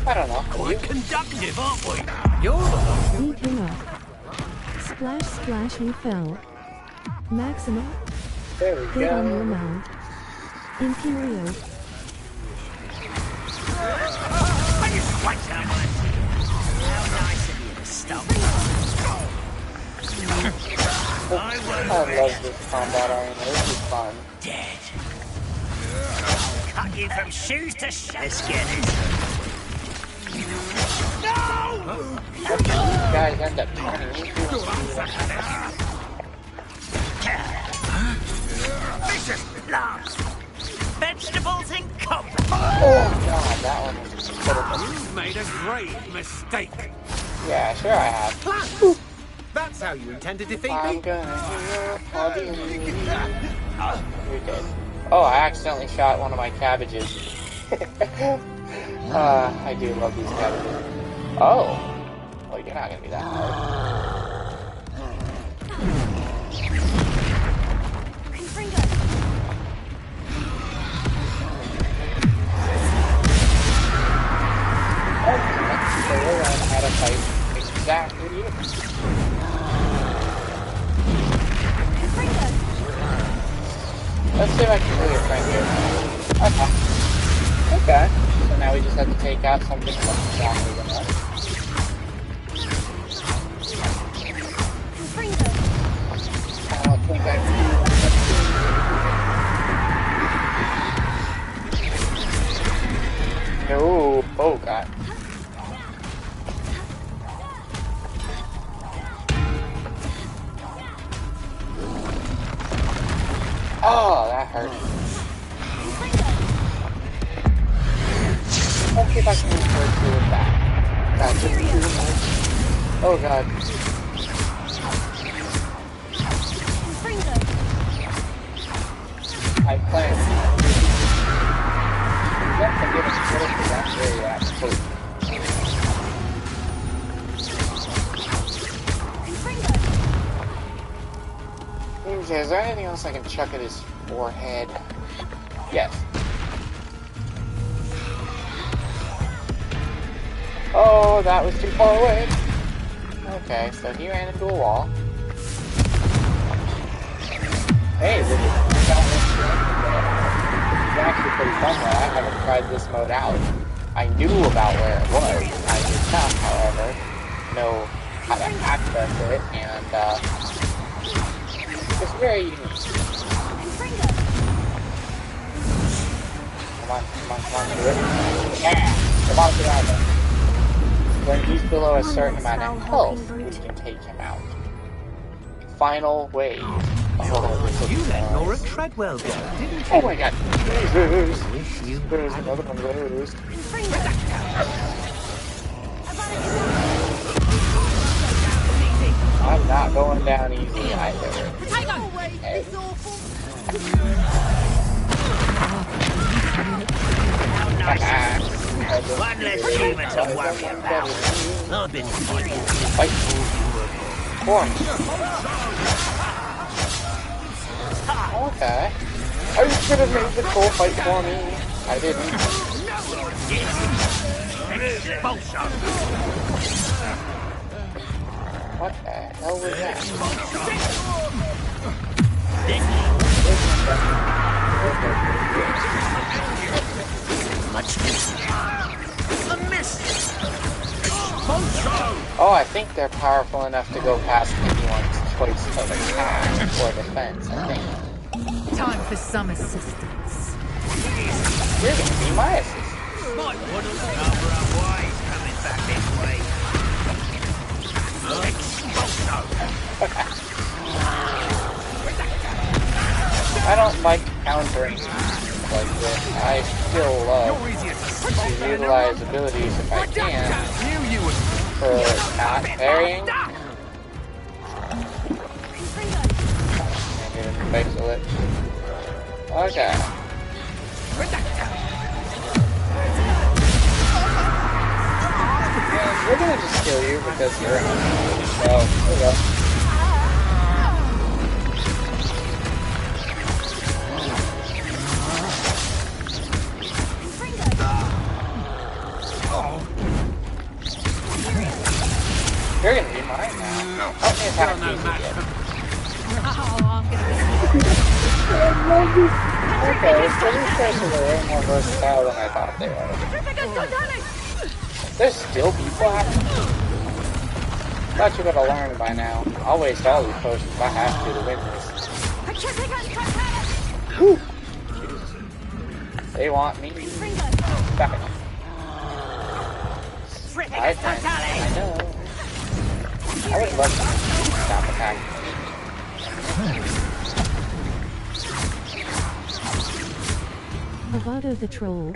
I don't know. Quite conductive, aren't we? You're the one. Beat him up. Splash, splash, you fell. Maxima. There we Get go. on your mount. Imperio. Are you quite so much? How nice of you to stop. I love this combat arena. This is fun. Dead. Cut you from shoes to shoes. Let's get it. No! You guys end up turning into Vicious blobs. Vegetables in combat. Oh god, that one was pitiful. You've made a great mistake. Yeah, sure I have. That's how you intend to defeat me. I'm gonna hear You're dead. Oh, I accidentally shot one of my cabbages. I do love these cabbages. Oh. Well, you're not gonna be that hard. So we're gonna how to fight exactly you. see if I can kill your friend here. Okay. Okay. So now we just have to take out something stronger than us. I don't think I can do that. No. Oh, God. Oh, that hurt. Let's see if I can refer to it back. Gotcha. Oh, God. I plan. You got to give us credit for that very last post. Okay, is there anything else I can chuck at his forehead? Yes. Oh, that was too far away. Okay, so he ran into a wall. Hey, this is actually pretty fun though. I haven't tried this mode out. I knew about where it was. I did not, however, know how to access it, and it's very unique. Come on, come on, come on, do it. Yeah! Come on, get out of there. When he's below a certain amount of health, we can take him out. Final wave. Oh, you let Laura Treadwell go, didn't you? Oh my God! There's another one of those. I'm not going down easy either. Okay. One less human to worry about. I've been fighting. Fight. Form. Okay. I should have made the troll fight for me. I didn't. What the hell was that? Oh, I think they're powerful enough to go past anyone's choice of attack or defense, I think. Time for some assistance. You're gonna be my assistant. I don't like countering like this. I still love to utilize abilities if I can for not parrying. I didn't fix it. Okay. And we're gonna just kill you because you're enemy. So, there we go. You're gonna be mine now. Help me attack me again. Okay, so these guys are way more versatile than I thought they were. There's still people out there? Thought you would have learned by now. I'll waste all these potions if I have to win this. Whew. They want me back. I know. I would love to stop attacking me. Avada the troll.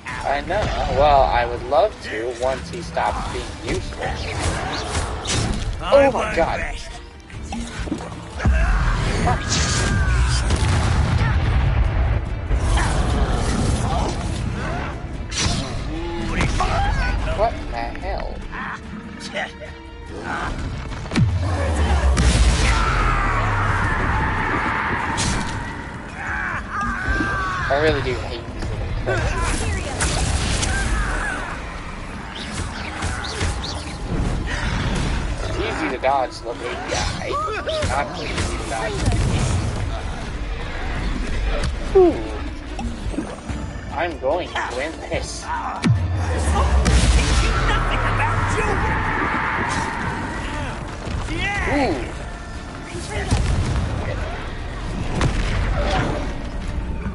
I know. Well, I would love to once he stops being useful. Oh my God. What the hell? I really do hate these little critters. It's easy to dodge the big guy. Not easy to dodge the big guy. Ooh. I'm going to win this. Ooh.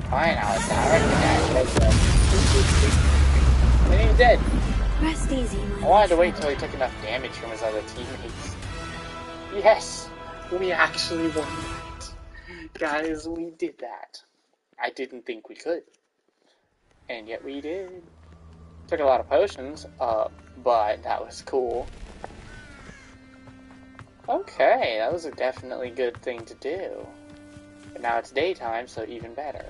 Fine, Alex. I reckon that. And he's dead. Rest easy, I wanted to wait till he took enough damage from his other teammates. Yes! We actually won that. Guys, we did that. I didn't think we could. And yet we did. Took a lot of potions, but that was cool. Okay, that was a definitely good thing to do. But now it's daytime, so even better.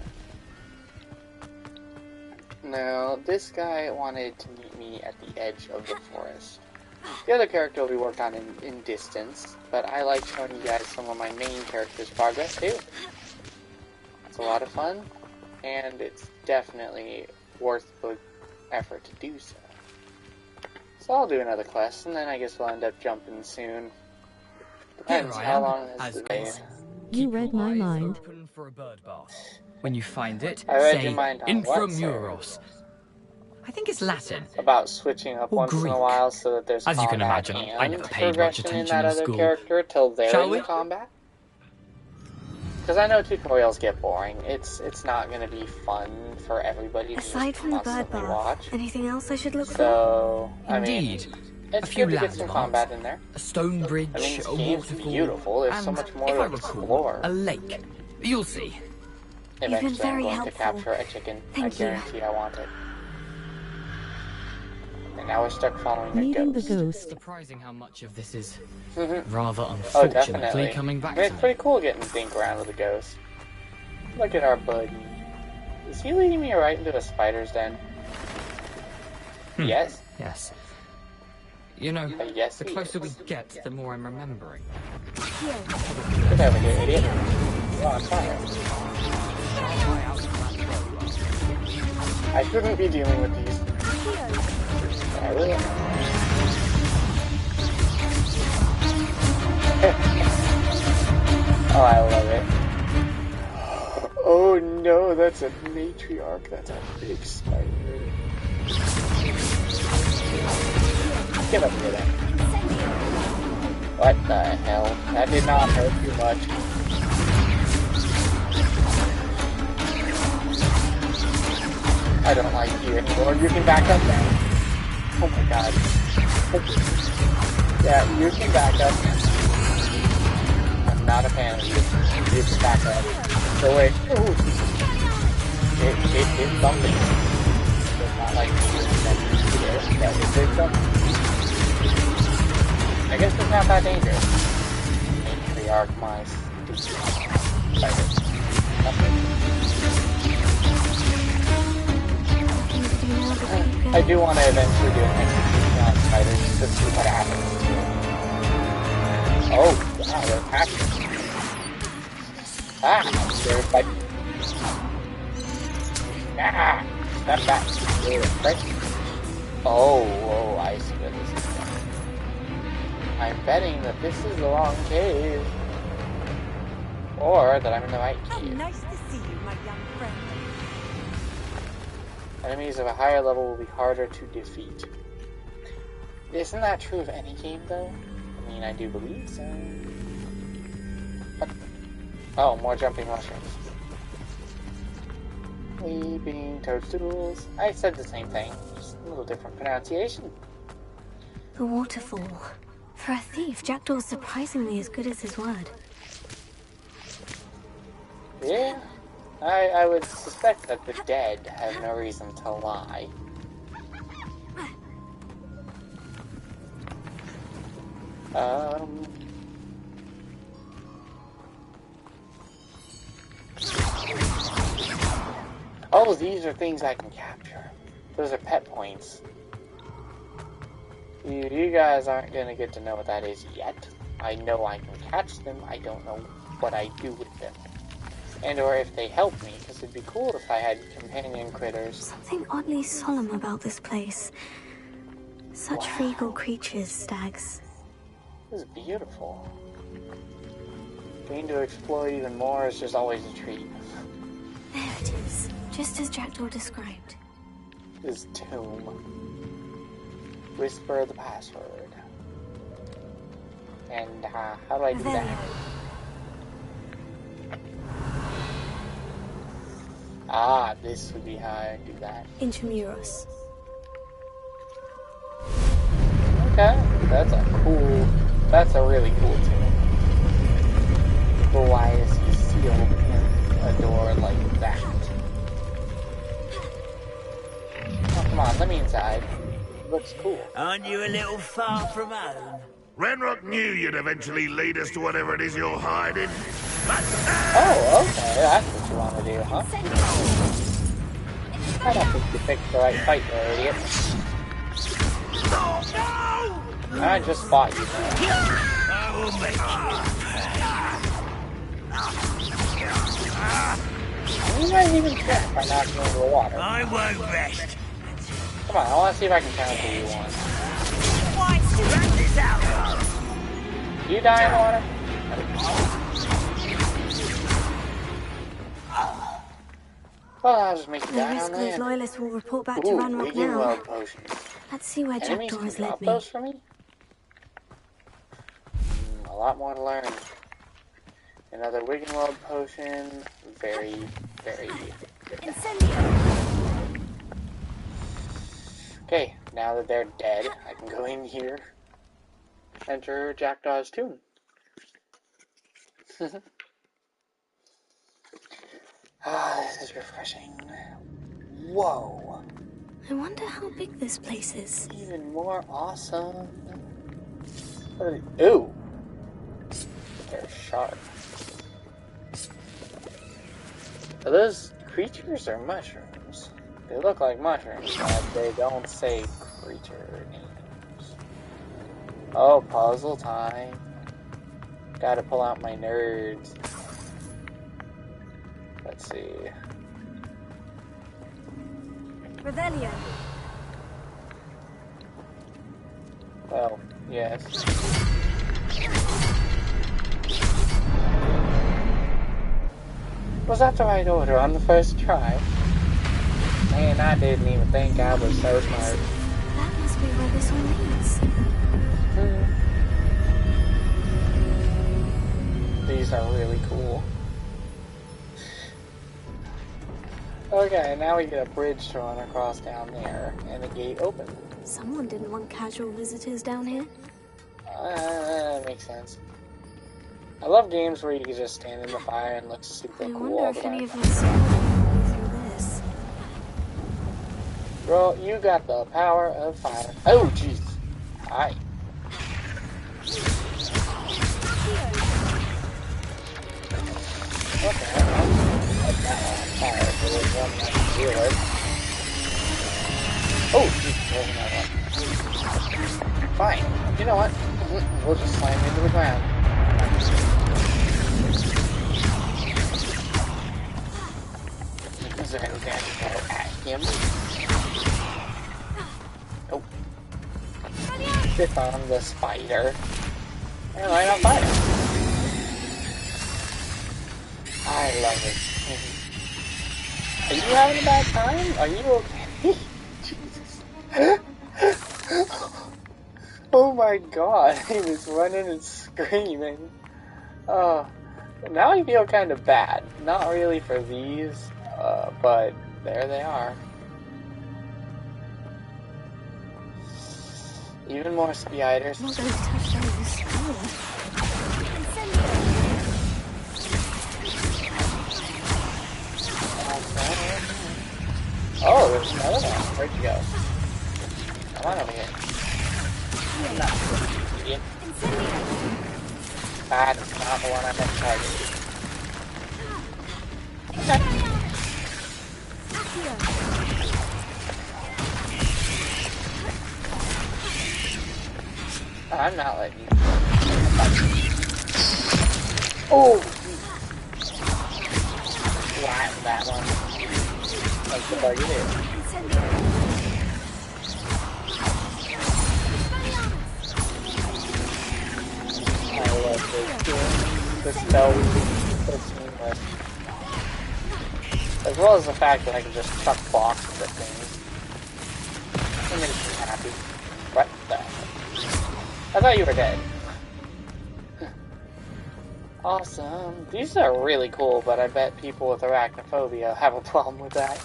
Now, this guy wanted to meet me at the edge of the forest. The other character will be worked on in distance, but I like showing you guys some of my main character's progress too. It's a lot of fun, and it's definitely worth the effort to do so. So I'll do another quest, and then I guess we'll end up jumping soon. Depends how long this is day. You read my mind. For a bird bath. When you find it, I read say your mind on Intramuros. I think it's Latin. About switching up once in a while so that there's As you can combat imagine, and I never paid much progression in attention that in other school. character till they're Shall in we? the combat. Because I know tutorials get boring. It's not going to be fun for everybody to Aside just from the bird constantly bath, watch. anything else I should look So, I mean, Indeed. it's A few good to get some landmarks, combat in there. a stone bridge, I mean, this a game's waterfall, beautiful. There's and, so much more if to I recall, explore. a lake. You'll see. Eventually, very I'm going helpful. to capture a chicken. Thank I guarantee I want it. And now we're stuck following a Meeting ghost. the ghost. Surprising how much of this is Mm-hmm. rather Oh, unfortunately definitely. coming back I mean, to it's me. pretty cool getting to think around with a ghost. Look at our buddy. Is he leading me right into a spider's den? Yes. Yes. You know, yes, the closer we get, the more I'm remembering. Get over here, idiot. You're on fire. I shouldn't be dealing with these. I really am. Oh, I love it. Oh no, that's a matriarch. That's a big spider. Get up here then. What the hell? That did not hurt too much. I don't like you anymore. You can back up now. Oh my god. Yeah, you can back up. I'm not a fan of you. You can back up. So wait. Ooh. It did something. It's not like it did something. I guess it's not that dangerous. Matriarch, my I do want to eventually do an execution on spiders just to see what happens. Oh, wow, they're attacking. Ah, I'm scared of biting. Ah, step back. Right? Oh, I see what this is doing. I'm betting that this is the wrong cave. Or that I'm in the right cave. Nice to see you, my young friend. Enemies of a higher level will be harder to defeat. Isn't that true of any game, though? I mean, I do believe so. What? Oh, more jumping mushrooms. Leaping toadstools. I said the same thing, just a little different pronunciation. The waterfall. For a thief, Jackdaw's surprisingly as good as his word. Yeah, I would suspect that the dead have no reason to lie. Oh, these are things I can capture. Those are pet points. You guys aren't gonna get to know what that is yet. I know I can catch them, I don't know what I do with them. And or if they help me, because it'd be cool if I had companion critters. Something oddly solemn about this place. Such regal creatures, stags. This is beautiful. Getting to explore even more is just always a treat. There it is, just as Jackdaw described. His tomb. Whisper the password. And how do I do that? Ah, this would be how I do that. Intramuros. Okay, that's a really cool tomb. But why is he sealed in a door like that? Oh, come on, let me inside. It looks cool. Aren't you a little far from home? Renrock knew you'd eventually lead us to whatever it is you're hiding. Oh, okay, that's what you want to do, huh? I don't think you picked the right fight there, idiot. I just fought you there. You might even check by knocking you into the water. I won't rest. Come on, I want to see if I can counter you once. Do you die in the water? Oh, I'll just make you die on land. Loyalists will report back to Ranrock now. Potions. Let's see where Jackdaw has led me. Those for me? A lot more to learn. Another Wiggenweld potion. Very, very good. Okay, now that they're dead, I can go in here. Enter Jackdaw's tomb. Ah, this is refreshing. Whoa. I wonder how big this place is. Even more awesome. Ooh. They're sharp. Are those creatures or mushrooms? They look like mushrooms, but they don't say creature names. Oh, puzzle time. Gotta pull out my nerds. Let's see. Rebellion. Well, yes. Was that the right order on the first try? Man, I didn't even think I was so smart. That must be where this one leads. These are really cool. Okay, now we get a bridge to run across down there, and the gate opens. Someone didn't want casual visitors down here. Makes sense. I love games where you can just stand in the fire and look super cool. I wonder if any of us go through this. Bro, you got the power of fire. Oh, jeez. Hi. Okay, fire, so there's one that can feel it. Oh, jeez, there's another one. Fine. You know what? We'll just slam into the ground. Is there any damage to at him? Oh. Shit on the spider. And right on fire. I love it. Are you having a bad time? Are you okay? Jesus. Oh my god, he was running and screaming. Oh, now I feel kind of bad. Not really for these, but there they are. Even more spiders. Not going to touch those. Oh, there's another one. Where'd you go? Come on over here. No, idiot. That's not the one I meant to target. I'm not letting you. Oh! Flat that one. That's the bug it is. I love this game. The spell we can put with. As well as the fact that I can just chuck boxes at things. It makes me happy. What the heck? I thought you were dead. Awesome. These are really cool, but I bet people with arachnophobia have a problem with that.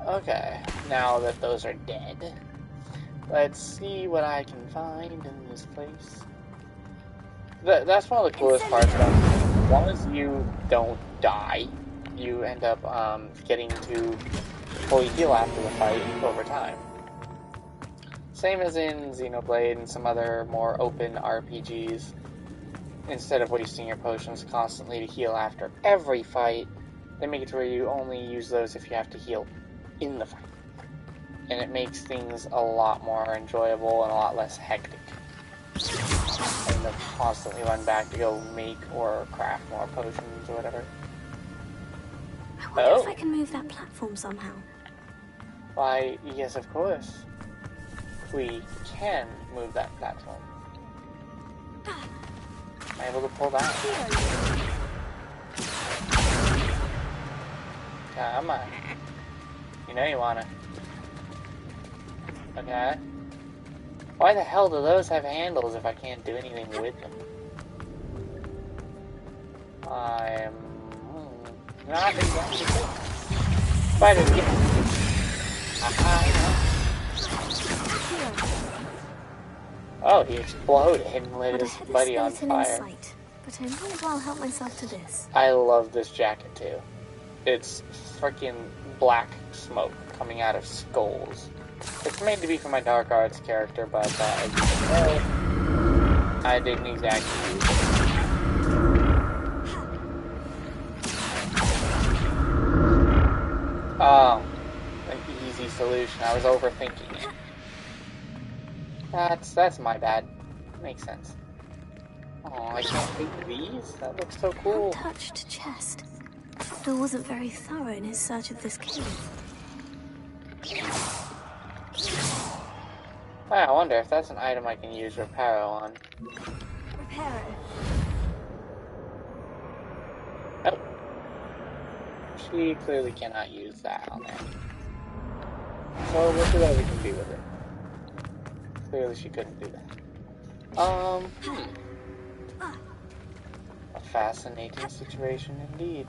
Okay, now that those are dead, let's see what I can find in this place. That's one of the coolest parts about it. As long as you don't die, you end up getting to fully heal after the fight over time. Same as in Xenoblade and some other more open RPGs. Instead of wasting your potions constantly to heal after every fight, they make it to where you only use those if you have to heal in the fight. And it makes things a lot more enjoyable and a lot less hectic. And to constantly run back to go make or craft more potions or whatever. I wonder if I can move that platform somehow. Why, yes, of course. We can move that platform. Am I able to pull that? Come on. You know you wanna. Okay. Why the hell do those have handles if I can't do anything with them? I'm not exactly sure. Spiders get Oh, he exploded and lit his buddy on fire. But I might as well help myself to this. I love this jacket too. It's freaking black smoke coming out of skulls. It's made to be for my Dark Arts character, but as you can tell, I didn't exactly use it. Oh, an easy solution. I was overthinking it. That's my bad. Makes sense. Oh, I can't take these? That looks so cool. Untouched chest. Bill wasn't very thorough in his search of this cave. Wow, I wonder if that's an item I can use Reparo on. Reparo. Oh. She clearly cannot use that on there. So what do we can do with it? Clearly she couldn't do that. A fascinating situation indeed.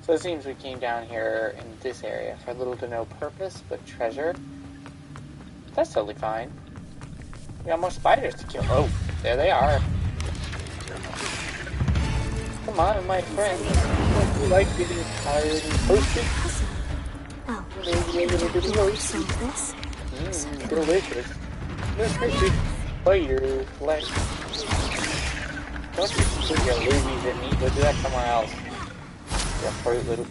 So it seems we came down here in this area for little to no purpose, but treasure. That's totally fine. We got more spiders to kill. Oh, there they are. Come on, my friends. Don't you like getting tired and toasted? Oh, maybe a little bit of roast. Delicious. Delicious spider flesh. Don't you put your loogies at me, go do that somewhere else. Yeah, Fruit Loop.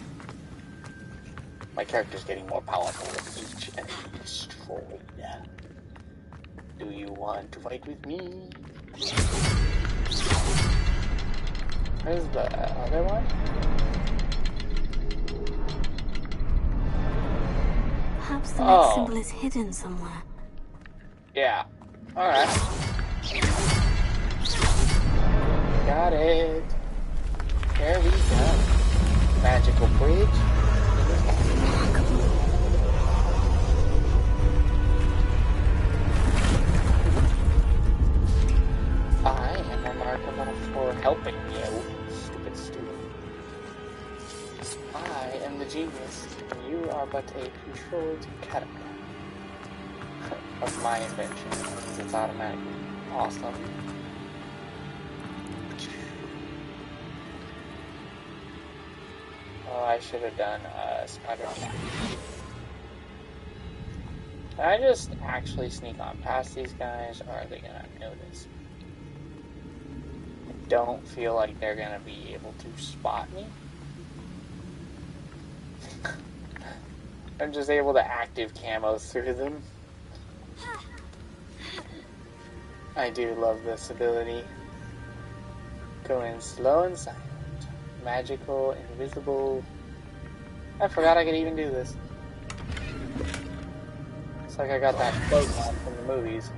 My character's getting more powerful with each enemy destroyed. Do you want to fight with me? Where's the other one? Perhaps the next symbol is hidden somewhere. Yeah. Alright. Got it. There we go. Magical bridge. I am remarkable for helping you, stupid student. I am the genius, and you are but a controlled caterpillar of my invention. It's automatically awesome. Oh, I should have done spider attack. Can I just actually sneak on past these guys, or are they gonna notice? I don't feel like they're gonna be able to spot me. I'm just able to active camo through them. I do love this ability. Go in slow and silent. Magical, invisible. I forgot I could even do this. It's like I got that quote on from the movies.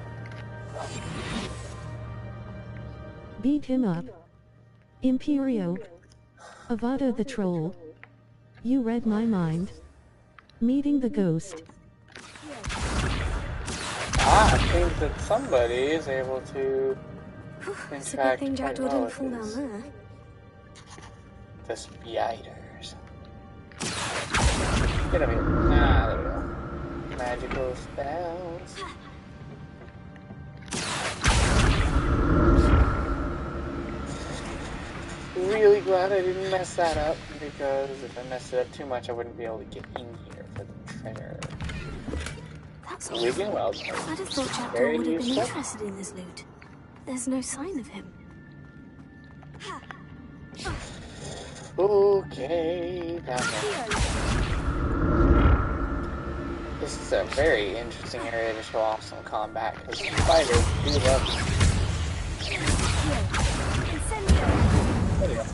Beat him up. Imperio. Avada the troll. You read my mind. Meeting the ghost. I think that somebody is able to It's a good thing Jackdaw didn't fall down there. The spiders. Get over here. Ah, there we go. Magical spells. Really glad I didn't mess that up, because if I messed it up too much, I wouldn't be able to get in here for the treasure. That's Wigan well. I'd have thought Jackdaw would have been interested in this loot. There's no sign of him. Okay, down here. This is a very interesting area to show off some combat, because spiders do love it. There we go.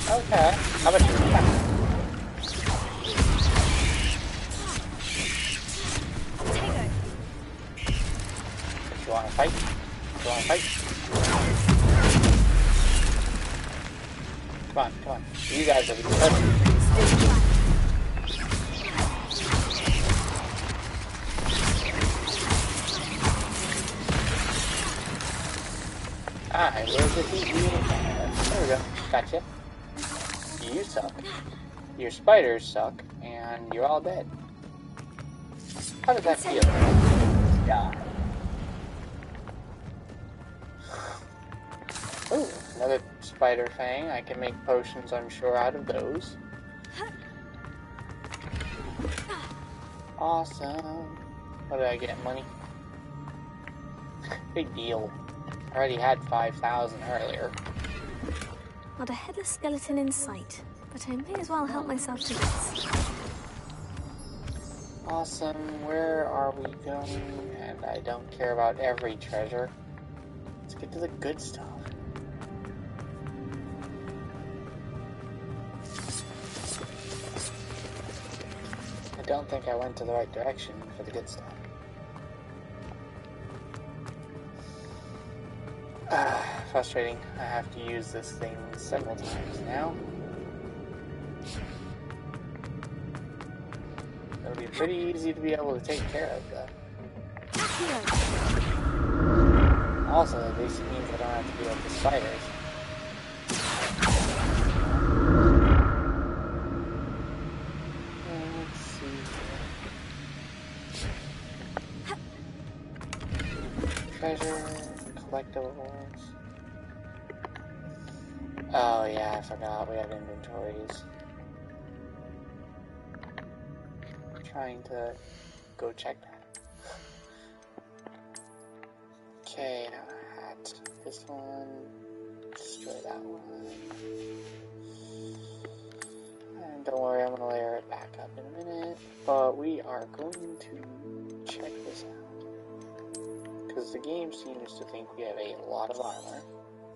Okay, how about you? You wanna fight? You wanna fight? Come on, come on. You guys are the perfect. Ah, where's the heat? There we go. Gotcha. You suck. Your spiders suck, and you're all dead. How did that feel? Die. Ooh, another spider fang. I can make potions, I'm sure, out of those. Awesome. What did I get? Money? Big deal. I already had 5,000 earlier. Not a headless skeleton in sight, but I may as well help myself to this. Awesome. Where are we going? And I don't care about every treasure. Let's get to the good stuff. I don't think I went to the right direction for the good stuff. Frustrating. I have to use this thing several times now. It'll be pretty easy to be able to take care of, though. Also, this means I don't have to deal with the spiders. Let's see here. Treasure, collectibles. Oh yeah, I forgot we have inventories. Trying to go check that. Okay, hat. This one. Destroy that one. And don't worry, I'm gonna layer it back up in a minute. But we are going to check this out. Because the game seems to think we have a lot of armor.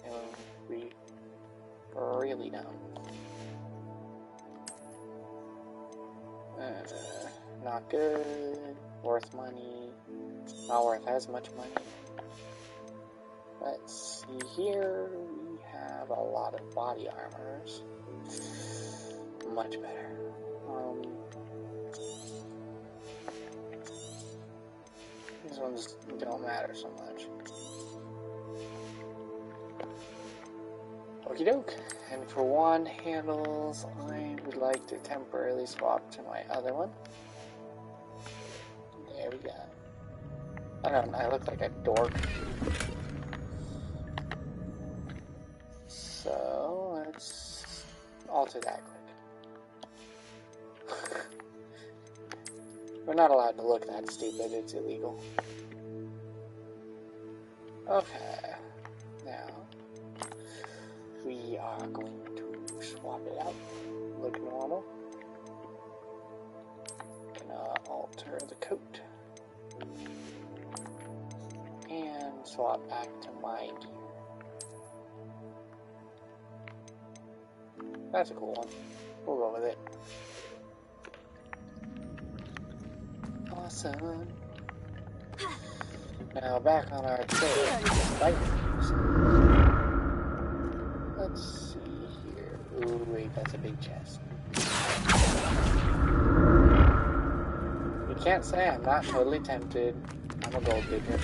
And we really don't. Not good. Worth money. Not worth as much money. Let's see here. We have a lot of body armors. Much better. These ones don't matter so much. Okie doke. And for wand handles, I would like to temporarily swap to my other one. There we go. I don't know, I look like a dork. So, let's alter that quick. We're not allowed to look that stupid, it's illegal. Okay. Now, we are going to swap it out. Look normal. Gonna alter the coat. And swap back to my gear. That's a cool one. We'll go with it. Awesome. Now back on our trail. Right. Let's see here. Ooh, wait, that's a big chest. You can't say I'm not totally tempted. I'm a gold digger.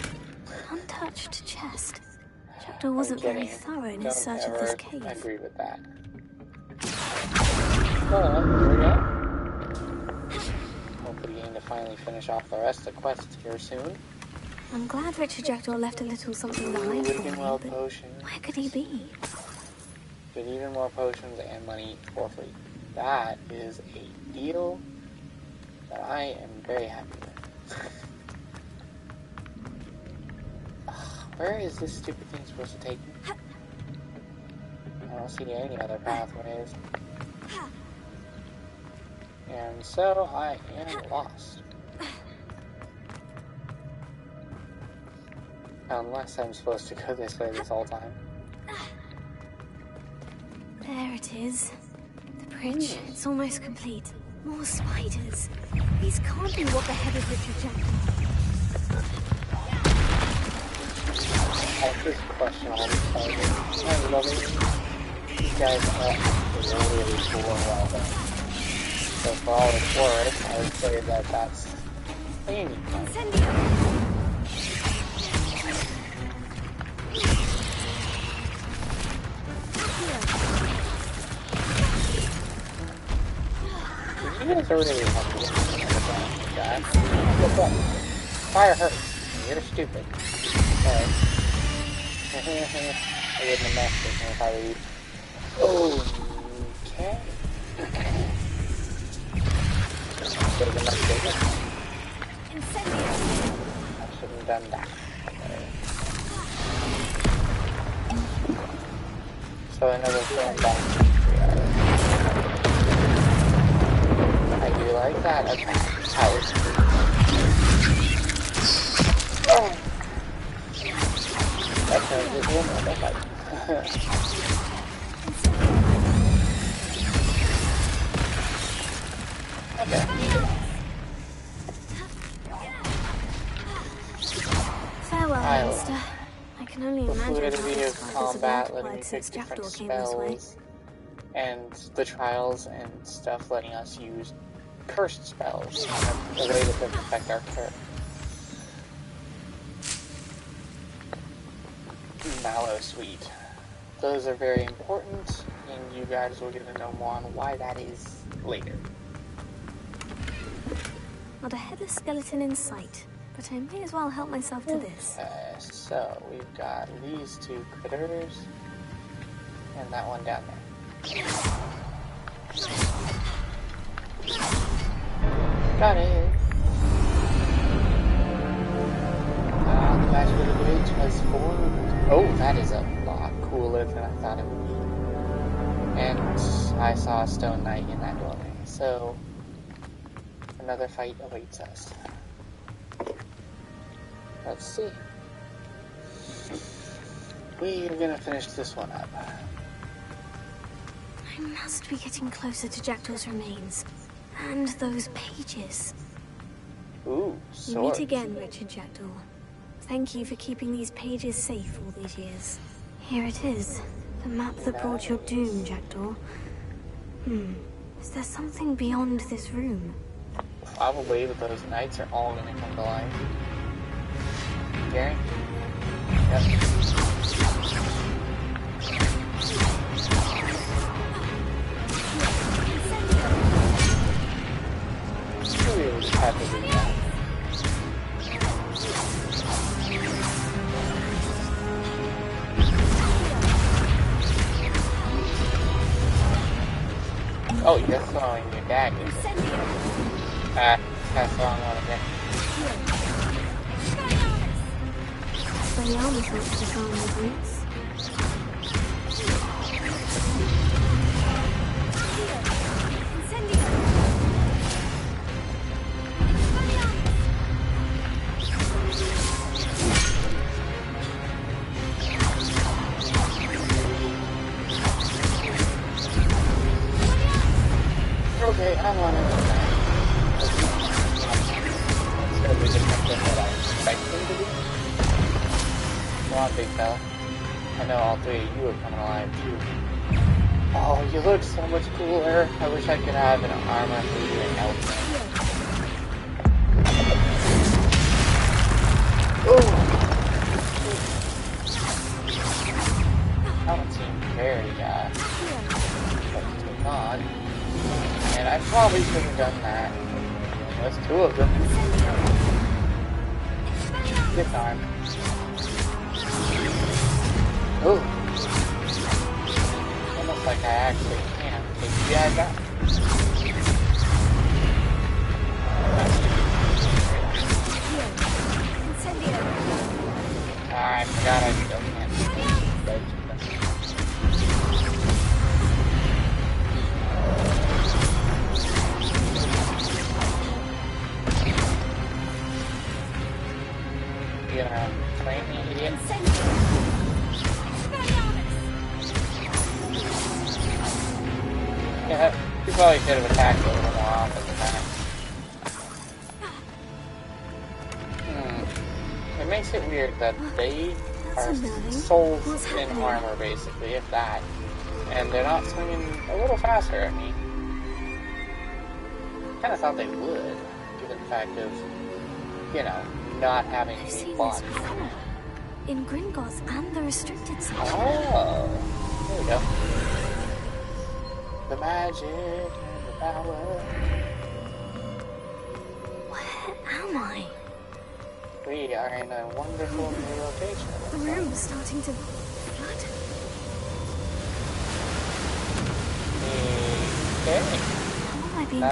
Untouched chest. Jackdaw wasn't very thorough in his search of this cave. I agree with that. Well, here we go. Hopefully getting to finally finish off the rest of the quests here soon. I'm glad Richard Jackdaw left a little something behind for me, but potions. where could he be? Get even more potions and money for free. That is a deal that I am very happy with. Where is this stupid thing supposed to take me? I don't see any other pathways. And so I am lost. Unless I'm supposed to go this way this whole time. There it is. The bridge. It's almost complete. More spiders. These can't be what the head of Richard Jackdaw. I just question all these spiders. I love it. These guys are really cool and well done. So for all it's worth, I would say that that's any kind. You guys are really helping that. Fire hurts. You're stupid. Okay. I wouldn't have messed with him if I leave. Okay. I shouldn't have done that. So another thing back. I do like that house. Oh. That's a good one. Okay. Farewell, Master. I can only imagine how fluidity this of fight has combat, letting me multiplied pick since different Jackdaw came this way. spells, and the trials and stuff letting us use cursed spells, the way that they affect our character. Mallow Sweet. Those are very important, and you guys will get to know more on why that is later. Not a headless skeleton in sight, but I may as well help myself to this. So we've got these two critters, and that one down there. Got it. The match with the bridge has formed. Oh, that is a lot cooler than I thought it would be. And I saw a stone knight in that doorway, so another fight awaits us. Let's see. We are gonna finish this one up. I must be getting closer to Jackdaw's remains. And those pages. Ooh, We meet again, Richard Jackdaw. Thank you for keeping these pages safe all these years. Here it is. The map that brought your doom, Jackdaw. Is there something beyond this room? Probably, but those knights are all gonna come to life. Gary? Yep. Really just had to do that. Oh, you're throwing your daggers. That's the wrong one again. Expelliarmus wants to go on the boots. Okay, I'm on it. It's gonna be different than what I expected him to be. I know all three of you are coming alive too. Oh, you look so much cooler. I wish I could have an armor for you and help me. Oh! That one seemed very but not. And I probably should have done that. That's two of them. Good time. Oh! Almost like I actually can take you guys out. I forgot I still can't. You gonna train me, idiot? Yeah, you probably could have attacked a little more often than that. It makes it weird that they are souls in armor, basically, if that. And they're not swinging a little faster at me. Kinda thought they would, given the fact of, you know, not having any body. In Gringotts and the restricted section. Oh, there we go. The magic and the power. Where am I? We are in a wonderful new location. The room is starting to flood. Okay. How am I being...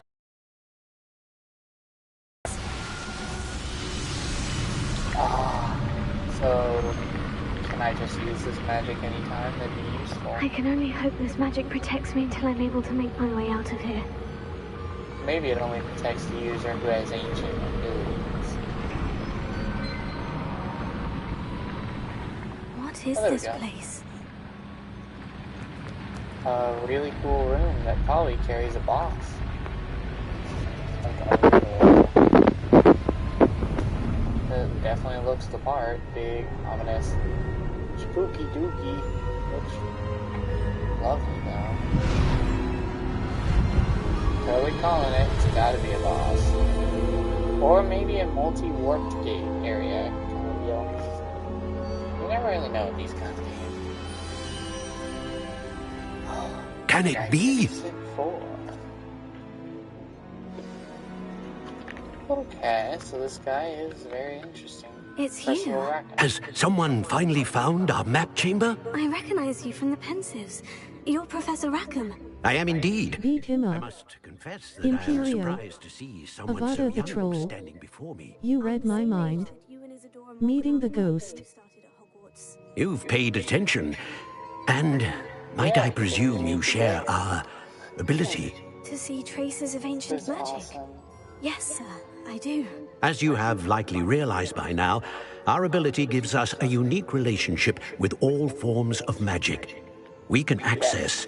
So, can I just use this magic anytime? That'd be useful. I can only hope this magic protects me until I'm able to make my way out of here. Maybe it only protects the user who has ancient abilities. What is this place? A really cool room that probably carries a boss. It definitely looks the part. Big, ominous, spooky dooky. Looks lovely though. Totally calling it. It's gotta be a boss. Or maybe a multi-warped gate area kind of deal. You never really know with these kinds of games. Can it be? Okay, so this guy is very interesting. It's you. Has someone finally found our map chamber? I recognize you from the Pensives. You're Professor Rackham. I am indeed. Beat him up. I must confess that Imperio. I am surprised to see someone so Avada the young Troll. standing before me. You read my mind. Meeting the ghost. You've paid attention. And might I presume you share our ability? To see traces of ancient magic. Awesome. Yes, sir, I do. As you have likely realized by now, our ability gives us a unique relationship with all forms of magic. We can access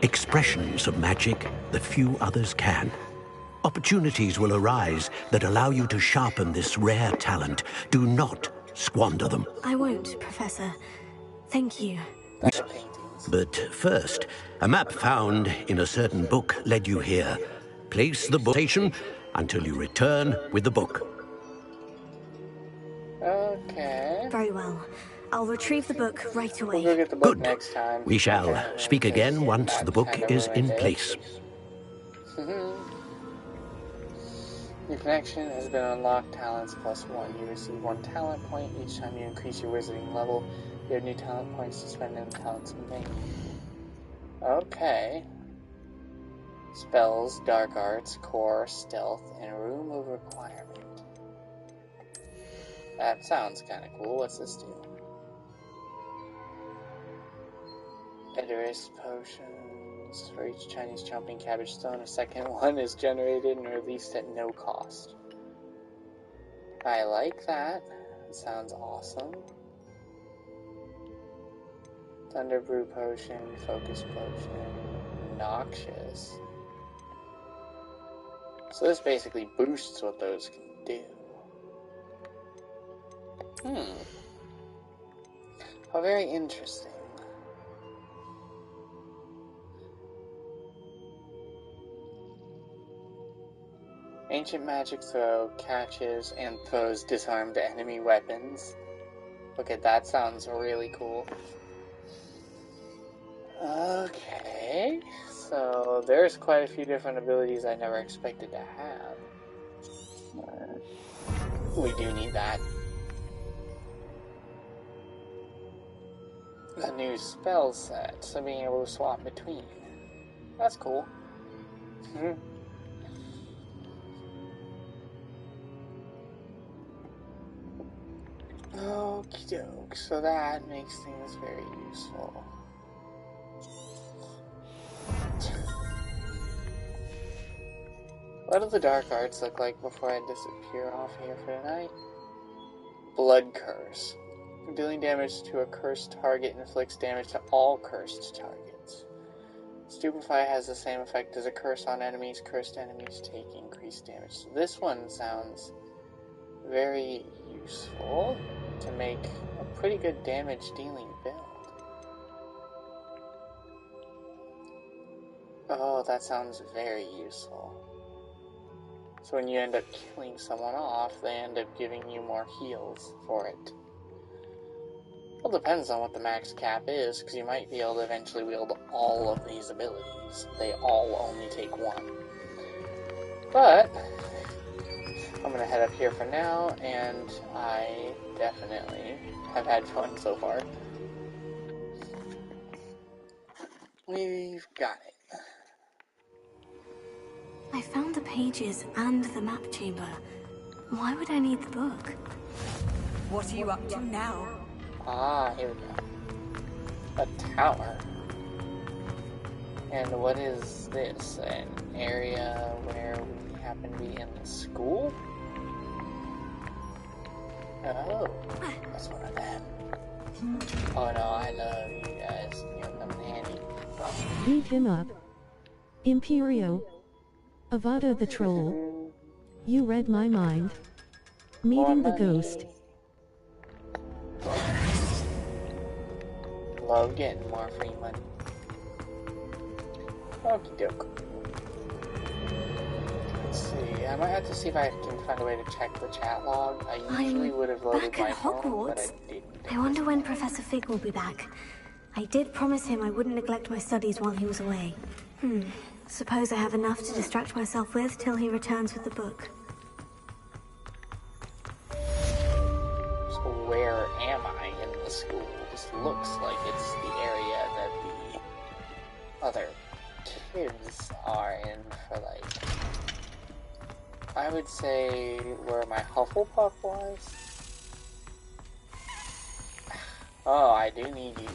expressions of magic that few others can. Opportunities will arise that allow you to sharpen this rare talent. Do not squander them. I won't, Professor. Thank you. But first, a map found in a certain book led you here. Place the book station until you return with the book. Okay. Very well. I'll retrieve the book right away. We'll go get the book Good. next time. We shall speak again once the book is in place. Your connection has been unlocked. Talents +1. You receive 1 talent point each time you increase your wizarding level. You have new talent points to spend in talents main. Okay. Spells, dark arts, core, stealth, and room of requirement. That sounds kind of cool. What's this do? Edorous potions. For each Chinese jumping cabbage stone, a second one is generated and released at no cost. I like that. It sounds awesome. Thunder brew potion, focus potion, noxious. So this basically boosts what those can do. How very interesting. Ancient magic throw catches and throws disarmed enemy weapons. Okay, that sounds really cool. Okay, so there's quite a few different abilities I never expected to have. We do need that. A new spell set, so being able to swap between. That's cool. Okie doke, so that makes things very useful. What do the dark arts look like before I disappear off here for tonight? Blood Curse. Dealing damage to a cursed target inflicts damage to all cursed targets. Stupefy has the same effect as a curse on enemies. Cursed enemies take increased damage. So this one sounds very useful to make a pretty good damage dealing build. Oh, that sounds very useful. So when you end up killing someone off, they end up giving you more heals for it. Well, depends on what the max cap is, because you might be able to eventually wield all of these abilities. They all only take one. But I'm going to head up here for now, and I definitely have had fun so far. We've got it. I found the pages and the map chamber. Why would I need the book? What are you up to now? Ah, here we go. A tower. And what is this? An area where we happen to be in the school? Oh, that's one of them. Oh no, I love you guys. You're coming handy. Beat him up. Imperio. Avada the troll. You read my mind. Meeting the ghost. Love getting more free money. Okie doke. Let's see. I might have to see if I can find a way to check the chat log. I usually would have loaded back my at phone, Hogwarts. but I didn't. I wonder when Professor Fig will be back. I did promise him I wouldn't neglect my studies while he was away. Suppose I have enough to distract myself with till he returns with the book. So where am I in the school? This looks like it's the area that the other kids are in for, like, I would say where my Hufflepuff was. Oh, I do need you.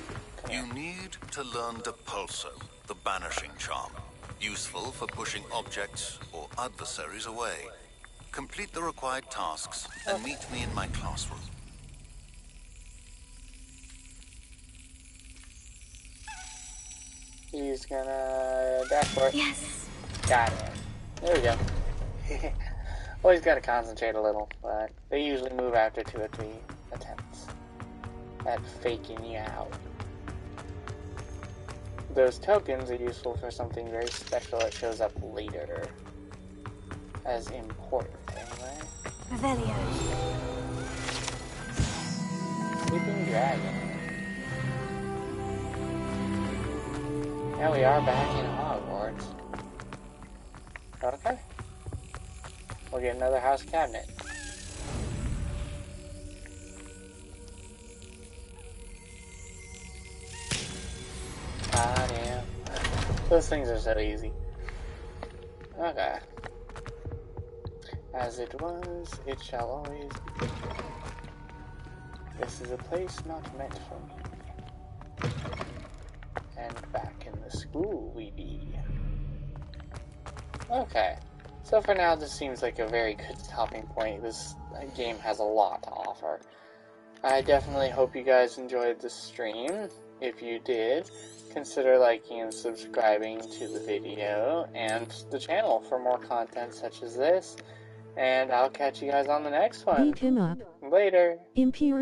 You need to learn Depulso, the banishing charm. Useful for pushing objects or adversaries away. Complete the required tasks and meet me in my classroom. He's gonna dash for it. Yes. Got him. There we go. Always gotta concentrate a little, but they usually move after 2 or 3 attempts at faking you out. Those tokens are useful for something very special that shows up later as important, anyway. Revelio. Sleeping Dragon. Now we are back in Hogwarts. Okay. We'll get another house cabinet. Ah, damn. Those things are so easy. Okay. As it was, it shall always be. This is a place not meant for me. And back in the school we be. Okay. So for now, this seems like a very good stopping point. This game has a lot to offer. I definitely hope you guys enjoyed the stream. If you did, consider liking and subscribing to the video and the channel for more content such as this. And I'll catch you guys on the next one. Beat him up. Later. Imperial.